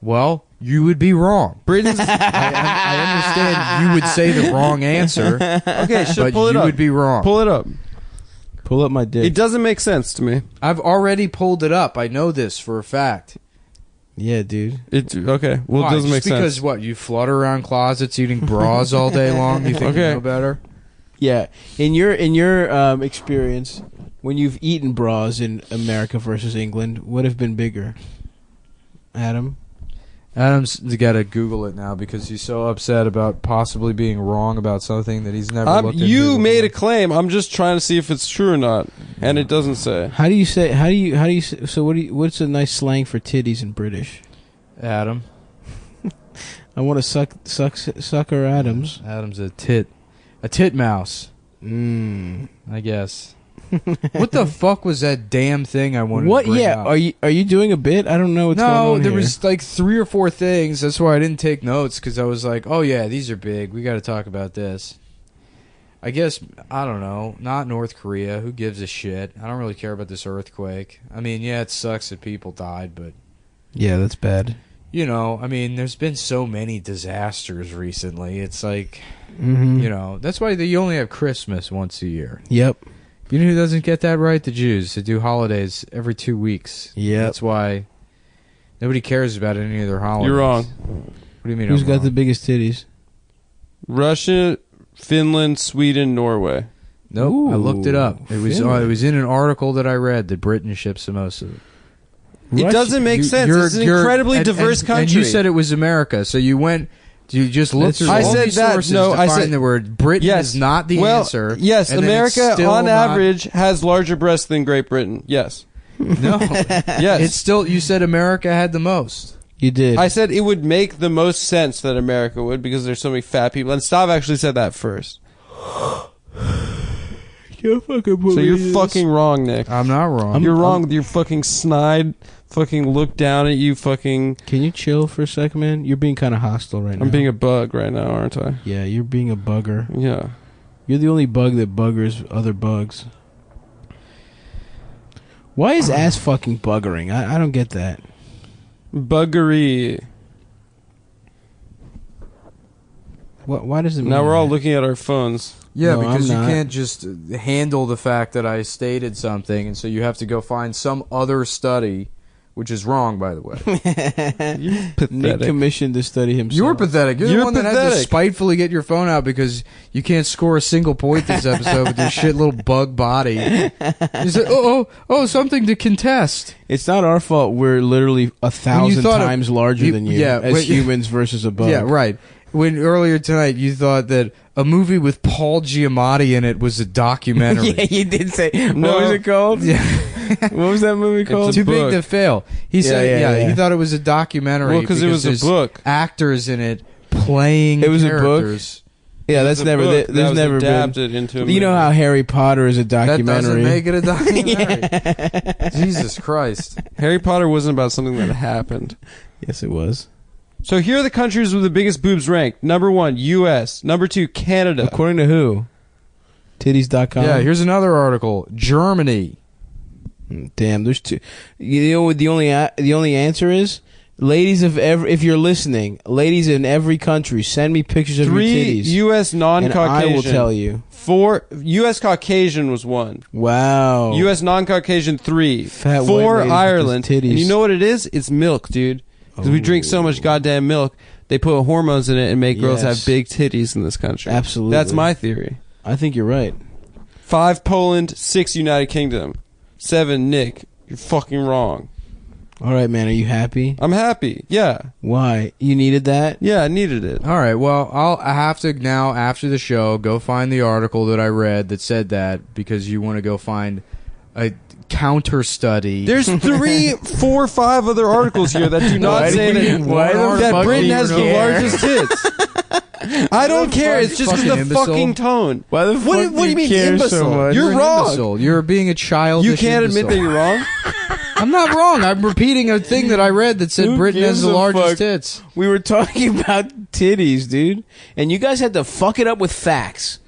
well, you would be wrong. Britain's I understand you would say the wrong answer, okay. but Pull it you up. would be wrong. Pull it up. Pull up my dick. It doesn't make sense to me. I've already pulled it up. I know this for a fact. Yeah, dude. Okay. Well, Why? it doesn't make Just because sense. what? You flutter around closets eating bras all day long? You think Okay. you know better? Yeah, in your experience, when you've eaten bras in America versus England, what have been bigger? Adam? Adam's got to Google it now because he's so upset about possibly being wrong about something that he's never looked into. You made a before. claim. I'm just trying to see if it's true or not, and it doesn't say. How do you say, so what's a nice slang for titties in British? Adam. I want to suck her Adams. Adam's a tit mouse, I guess. What the fuck was that damn thing I wanted What? to bring Yeah, up? are you doing a bit? I don't know what's going No, on there here. was like 3 or 4 things. That's why I didn't take notes because I was like, oh yeah, these are big. We got to talk about this. I guess, I don't know, not North Korea. Who gives a shit? I don't really care about this earthquake. I mean, yeah, it sucks that people died, but Yeah, that's bad. you know, I mean, there's been so many disasters recently. It's like, Mm-hmm. you know, that's why you only have Christmas once a year. Yep. You know who doesn't get that right? The Jews. They do holidays every 2 weeks. Yep. That's why nobody cares about any of their holidays. You're wrong. What do you mean? Who's I'm got wrong? the biggest titties? Russia, Finland, Sweden, Norway. Nope. I looked it up. It was Finland. it was in an article that I read that Britain ships the most of it. It doesn't make sense. It's an incredibly diverse country. And you said it was America, so you went. You just looked through I all said these that. sources No, to I find said- the word Britain Yes. is not the well, answer. Yes, and then it's America still on not- average has larger breasts than Great Britain. Yes. No, Yes. it's still. You said America had the most. You did. I said it would make the most sense that America would because there's so many fat people. And Stav actually said that first. You're fucking So you're fucking wrong, Nick. I'm not wrong. You're wrong with your fucking snide, fucking look down at you, fucking. Can you chill for a second, man? You're being kind of hostile right now. I'm being a bug right now, aren't I? Yeah, you're being a bugger. Yeah. You're the only bug that buggers other bugs. Why is ass fucking buggering? I don't get that. Buggery. Why does it mean Now we're all that? looking at our phones. Yeah, No, because I'm you not. can't just handle the fact that I stated something, and so you have to go find some other study, which is wrong, by the way. Nick Pathetic. commissioned to study himself. You're pathetic. You're the You're one that had to pathetic. spitefully get your phone out because you can't score a single point this episode with your shit little bug body. You said, something to contest. It's not our fault. We're literally 1,000 thought of- times larger than you yeah, as wait- humans versus a bug. Yeah, right. When earlier tonight you thought that a movie with Paul Giamatti in it was a documentary. Yeah, you did say. No. What was it called? Yeah. What was that movie called? Too book. big to fail. He said, yeah. he thought it was a documentary. Well, because it was a there's book. Actors in it playing It was a book? characters. Yeah, that's It's a never. book There's that was never been. adapted into a You know movie. how Harry Potter is a That documentary. doesn't make it a documentary. Jesus Christ. Harry Potter wasn't about something that happened. Yes, it was. So here are the countries with the biggest boobs ranked. Number 1, U.S. Number 2, Canada. According to who? Titties.com. Yeah, here's another article. Germany. Damn, there's two. You know what the only answer is? Ladies of if you're listening, ladies in every country, send me pictures of 3, your titties. U.S. and non-Caucasian. I will tell you. 4, U.S. Caucasian was 1. Wow. U.S. non-Caucasian 3. Fat white 4, ladies with Ireland. titties. And you know what it is? It's milk, dude. Because we drink so much goddamn milk, they put hormones in it and make girls Yes. have big titties in this country. Absolutely. That's my theory. I think you're right. 5, Poland. 6, United Kingdom. 7, Nick. You're fucking wrong. All right, man. Are you happy? I'm happy. Yeah. Why? You needed that? Yeah, I needed it. All right, well, I have to now, after the show, go find the article that I read that said that because you want to go find a counter study. There's 3, 4, 5 other articles here that do not Why do say you- that, why the that fuck Britain do you has the care? largest tits. I don't care. It's just because Fucking the imbecile. fucking tone. Why the What do you mean care imbecile? so much? You're an wrong. imbecile. You're being a child. You can't admit that you're wrong. I'm not wrong. I'm repeating a thing that I read that said Who Britain has gives the a largest fuck? tits. We were talking about titties, dude, and you guys had to fuck it up with facts.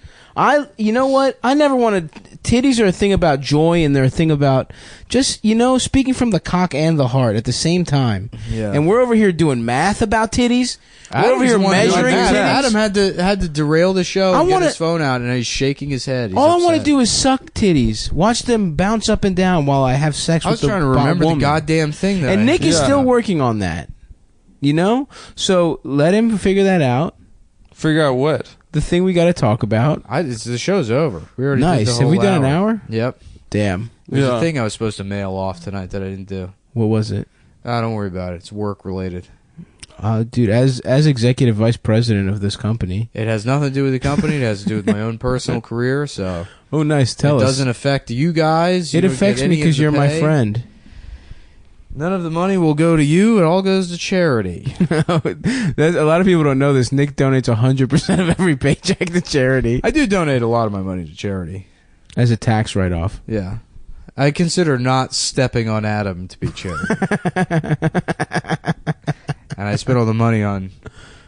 You know what? I never wanted. Titties are a thing about joy, and they're a thing about just, speaking from the cock and the heart at the same time. Yeah. And we're over here doing math about titties. We're over here measuring titties. Adam had to derail the show and get his phone out, and he's shaking his head. He's all upset. I want to do is suck titties. Watch them bounce up and down while I have sex I with was trying to remember the goddamn thing that And Nick is still working on that. So let him figure that out. Figure out what? The thing we got to talk about. The show's over. We already nice. did the whole Have we done an hour? Yep. Damn. There's a thing I was supposed to mail off tonight that I didn't do. What was it? Don't worry about it. It's work related. Dude, as executive vice president of this company, it has nothing to do with the company. It has to do with my own personal career. So, nice. Tell us. It doesn't affect you guys. It affects me because you're my friend. None of the money will go to you. It all goes to charity. A lot of people don't know this. Nick donates 100% of every paycheck to charity. I do donate a lot of my money to charity as a tax write-off. Yeah. I consider not stepping on Adam to be charity. And I spend all the money on,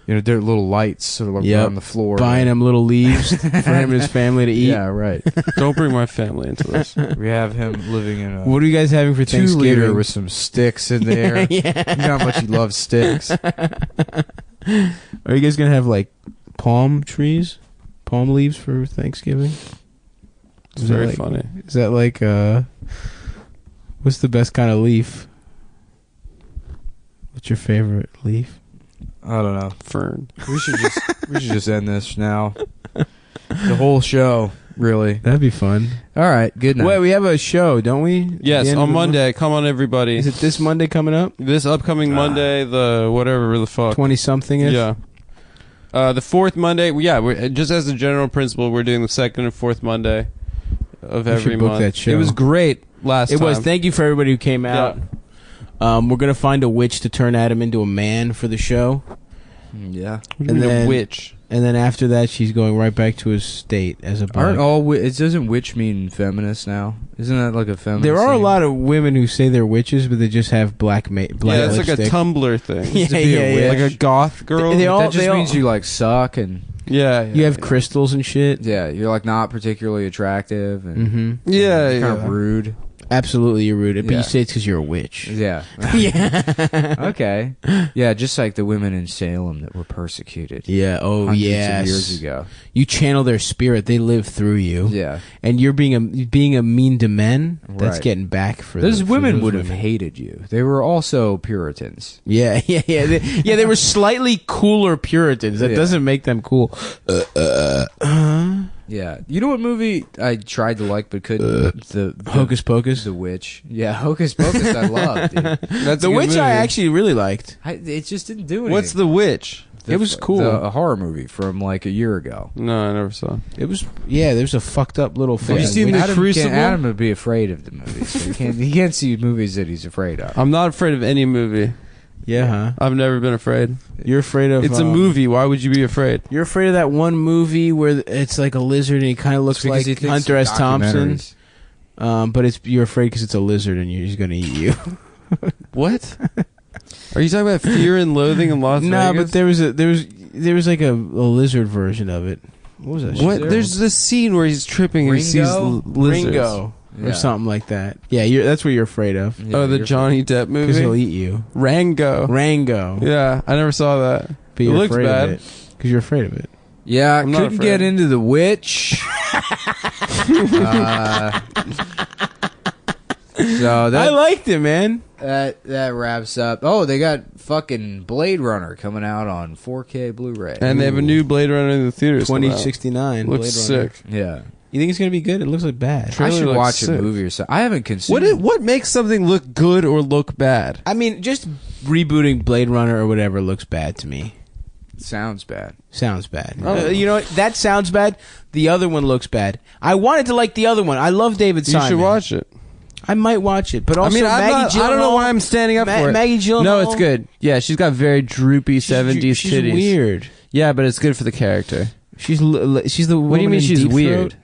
little lights sort of on the floor. Buying him little leaves for him and his family to eat. Yeah, right. Don't bring my family into this. We have him living in a... What are you guys having for Thanksgiving? 2-liter with some sticks in there. Yeah. You know how much he loves sticks. Are you guys going to have, palm leaves for Thanksgiving? It's very funny. Is that what's the best kind of leaf? What's your favorite leaf? I don't know. Fern. We should just end this now. The whole show, really. That'd be fun. All right, good night. Wait, we have a show, don't we? Yes, on Monday. Come on, everybody. Is it this Monday coming up? This upcoming Monday, the whatever the fuck. 20-something-ish? Yeah. The fourth Monday, we're, just as a general principle, we're doing the second and fourth Monday of every month. That show. It was great last time. It was. Thank you for everybody who came out. Yeah. We're going to find a witch to turn Adam into a man for the show. Yeah. And then a witch. And then after that, she's going right back to his state as a boy. Doesn't witch mean feminist now? Isn't that like a feminist There are thing? a lot of women who say they're witches, but they just have black Yeah, it's like a Tumblr thing. Yeah. Like a goth girl. That just means you suck and... Yeah, you have crystals and shit. Yeah, you're not particularly attractive and kind of rude. Absolutely, you're rude. But you say it's because you're a witch. Yeah. Yeah. Okay. Yeah, just like the women in Salem that were persecuted. Yeah. Oh, hundreds yes. of years ago. You channel their spirit. They live through you. Yeah. And you're being a mean to men. That's Right. getting back for those women would women. have hated you. They were also Puritans. Yeah. They were slightly cooler Puritans. That doesn't make them cool. Yeah. You know what movie I tried to like but couldn't? The Hocus Pocus? The Witch. Yeah, Hocus Pocus I loved, dude. That's The a good Witch movie. I actually really liked. It just didn't do anything. What's The Witch? It was cool. A horror movie from a year ago. No, I never saw. It was, there's a fucked up little Have you fucking seen witch. The Crucible? Adam would be afraid of the movies. So he can't see movies that he's afraid of. I'm not afraid of any movie. Yeah, huh? I've never been afraid. You're afraid of... It's a movie. Why would you be afraid? You're afraid of that one movie where it's like a lizard and he kind of looks Because he like thinks Hunter S. Thompson. documentaries. But you're afraid because it's a lizard and he's going to eat you. What? Are you talking about Fear and Loathing in Las No, Vegas? but there was like a lizard version of it. What was that? What? shit? There's this scene where he's tripping and he sees lizards. Ringo. Yeah. Or something like that. Yeah, that's what you're afraid of. Yeah, Oh, the you're Johnny Depp Because he'll movie? eat you. Rango. Rango. Yeah, I never saw that. But It you're looks afraid bad. of it. Because you're afraid of it. Yeah, I I'm not couldn't afraid. get into The Witch. So I liked it, man. that wraps up. Oh, they got fucking Blade Runner coming out on 4K Blu-ray. And they have a new Blade Runner in the theaters. coming out. 2069. Looks Blade Runner. sick. Yeah. You think it's going to be good? It looks like bad. I Trailer should looks watch sick. a movie or something. I haven't consumed. What makes something look good or look bad? I mean, just rebooting Blade Runner or whatever looks bad to me. Sounds bad. Sounds bad. Oh. You know what? That sounds bad. The other one looks bad. I wanted to like the other one. I love David You Simon. should watch it. I might watch it, but also I Maggie Gyllenhaal. I don't know why I'm standing up for it. Maggie Gyllenhaal. No, it's good. Yeah, she's got very droopy 70s she's titties. weird. Yeah, but it's good for the character. She's the. What do you woman mean in she's Deep weird? Throat.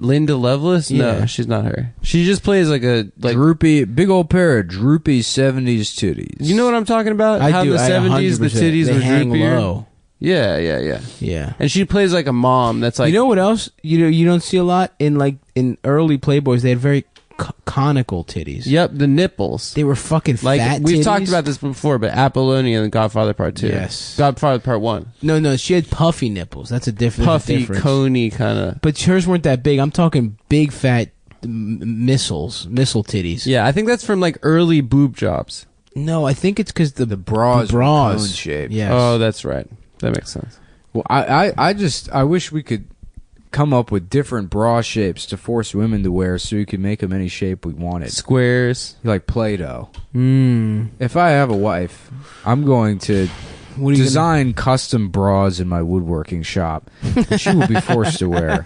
Linda Lovelace? Yeah. No, she's not her. She just plays like Droopy, big old pair of droopy 70s titties. You know what I'm talking about? I How do. the I 70s the 100%. titties They were hang droopier. low. Yeah. Yeah. And she plays like a mom that's like... You know what else? You don't see a lot in early Playboys. They had very conical titties. Yep, the nipples. They were fucking Like, fat we've titties. talked about this before, but Apollonia and Godfather Part 2. Yes. Godfather Part 1. No, she had puffy nipples. That's a different Puffy, difference. coney kind of... But hers weren't that big. I'm talking big fat missile titties. Yeah, I think that's from like early boob jobs. No, I think it's because the bras were cone shaped. Yes. Oh, that's right. That makes sense. Well, I wish we could come up with different bra shapes to force women to wear so we could make them any shape we wanted. Squares. Like Play-Doh. Mm. If I have a wife, I'm going to design custom bras in my woodworking shop that she will be forced to wear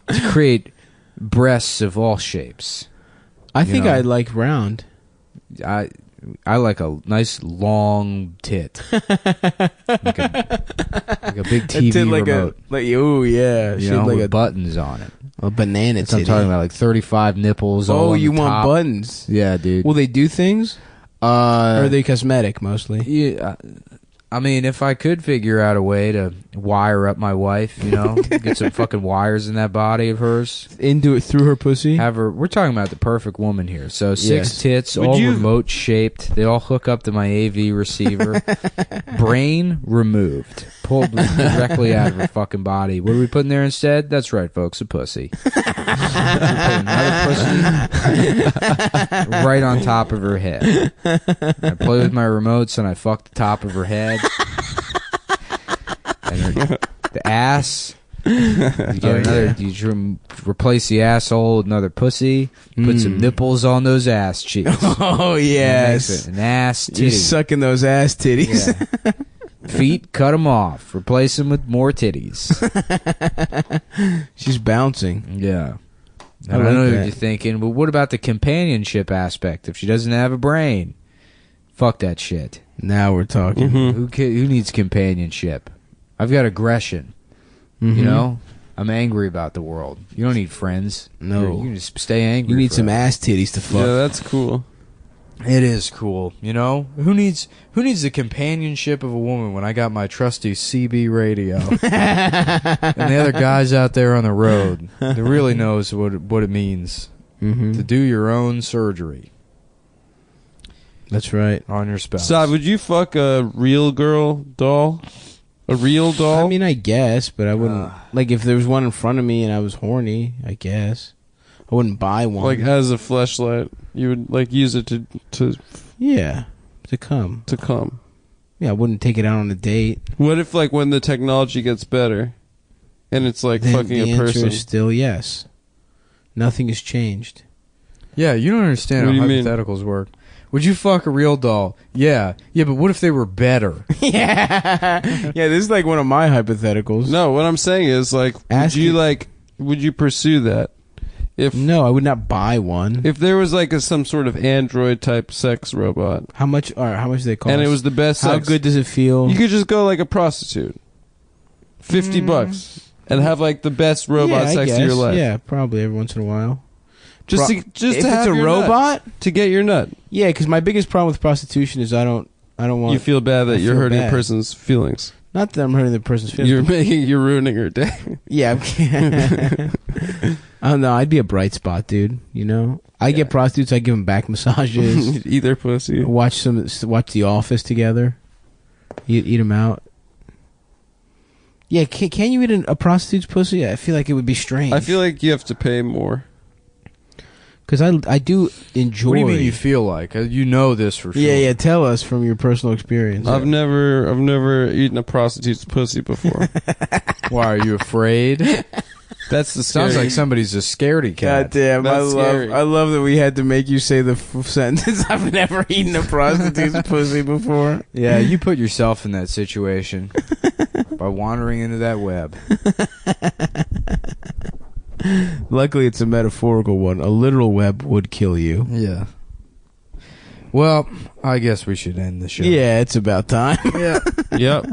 to create breasts of all shapes. I think know. I'd like round. I like a nice long tit, like a big TV remote. Oh yeah, You know, with buttons on it. a banana That's what titty. I'm talking about, like 35 nipples. all Oh, on you the want top. buttons? Yeah, dude. Will they do things? Or Uh, are they cosmetic mostly? yeah, I mean, if I could figure out a way to wire up my wife, you know, get some fucking wires in that body of hers, Into it through her pussy? have her. We're talking about the perfect woman here. So 6 Yes. tits, Would all you- remote shaped. They all hook up to my AV receiver. Brain removed, pulled directly out of her fucking body. What are we putting there instead? That's right, folks, a pussy. We put another pussy right on top of her head. I play with my remotes and I fuck the top of her head. And the ass. You get another. You replace the asshole with another pussy. Put some nipples on those ass cheeks. Oh Makes yes, it an ass titty. you're sucking those ass titties. Yeah. Feet, cut them off. Replace them with more titties. She's bouncing. Yeah. I And I like know what that. you're thinking, but what about the companionship aspect? If she doesn't have a brain, fuck that shit. Now we're talking. Who needs companionship? I've got aggression. Mhm. You know, I'm angry about the world. You don't need friends. No. You can just stay angry. You need some forever. ass titties to fuck. Yeah, that's cool. It is cool. You know, who needs the companionship of a woman when I got my trusty CB radio and the other guys out there on the road that really knows what it means Mhm. to do your own surgery That's right. on your spouse. Saad, would you fuck a real girl doll? A real doll? I mean, I guess, but I wouldn't. Like, if there was one in front of me and I was horny, I guess I wouldn't buy one. like as a fleshlight, you would like use it to yeah, to come. come. Yeah, I wouldn't take it out on a date. What if like when the technology gets better, and it's like Then fucking the a answer person? is still yes. Nothing has changed. Yeah, you don't understand What how do you mean? hypotheticals work. Would you fuck a real doll? Yeah, but what if they were better? yeah, this is like one of my hypotheticals. No, what I'm saying is like, Ask would you pursue that? If No, I would not buy one. if there was like some sort of android type sex robot, How much? Or how much do they cost? and it was the best How sex, good does it feel? you could just go like a prostitute, $50, and have like the best robot yeah, I sex guess. of your life. Yeah, probably every once in a while. just if to it's have a your robot, nut, to get your nut. yeah. Because my biggest problem with prostitution is I don't want. You feel bad that I you're feel hurting bad. a person's feelings. Not that I'm hurting the person's feelings. You're ruining her day. Yeah. I don't know. I'd be a bright spot, dude. You know, I get prostitutes. I give them back massages. Eat their pussy. watch The Office together. Eat them out. Yeah, can you eat a prostitute's pussy? I feel like it would be strange. I feel like you have to pay more. because I do enjoy. What do you mean you feel like? You know this for sure. Yeah. Tell us from your personal experience. I've never eaten a prostitute's pussy before. Why, are you afraid? That's the Sounds scary- like somebody's a scaredy cat. God damn! That's scary. I love that we had to make you say the sentence. I've never eaten a prostitute's pussy before. Yeah, you put yourself in that situation by wandering into that web. Luckily, it's a metaphorical one. A literal web would kill you. Yeah. Well, I guess we should end the show. Yeah, it's about time. Yeah. Yep.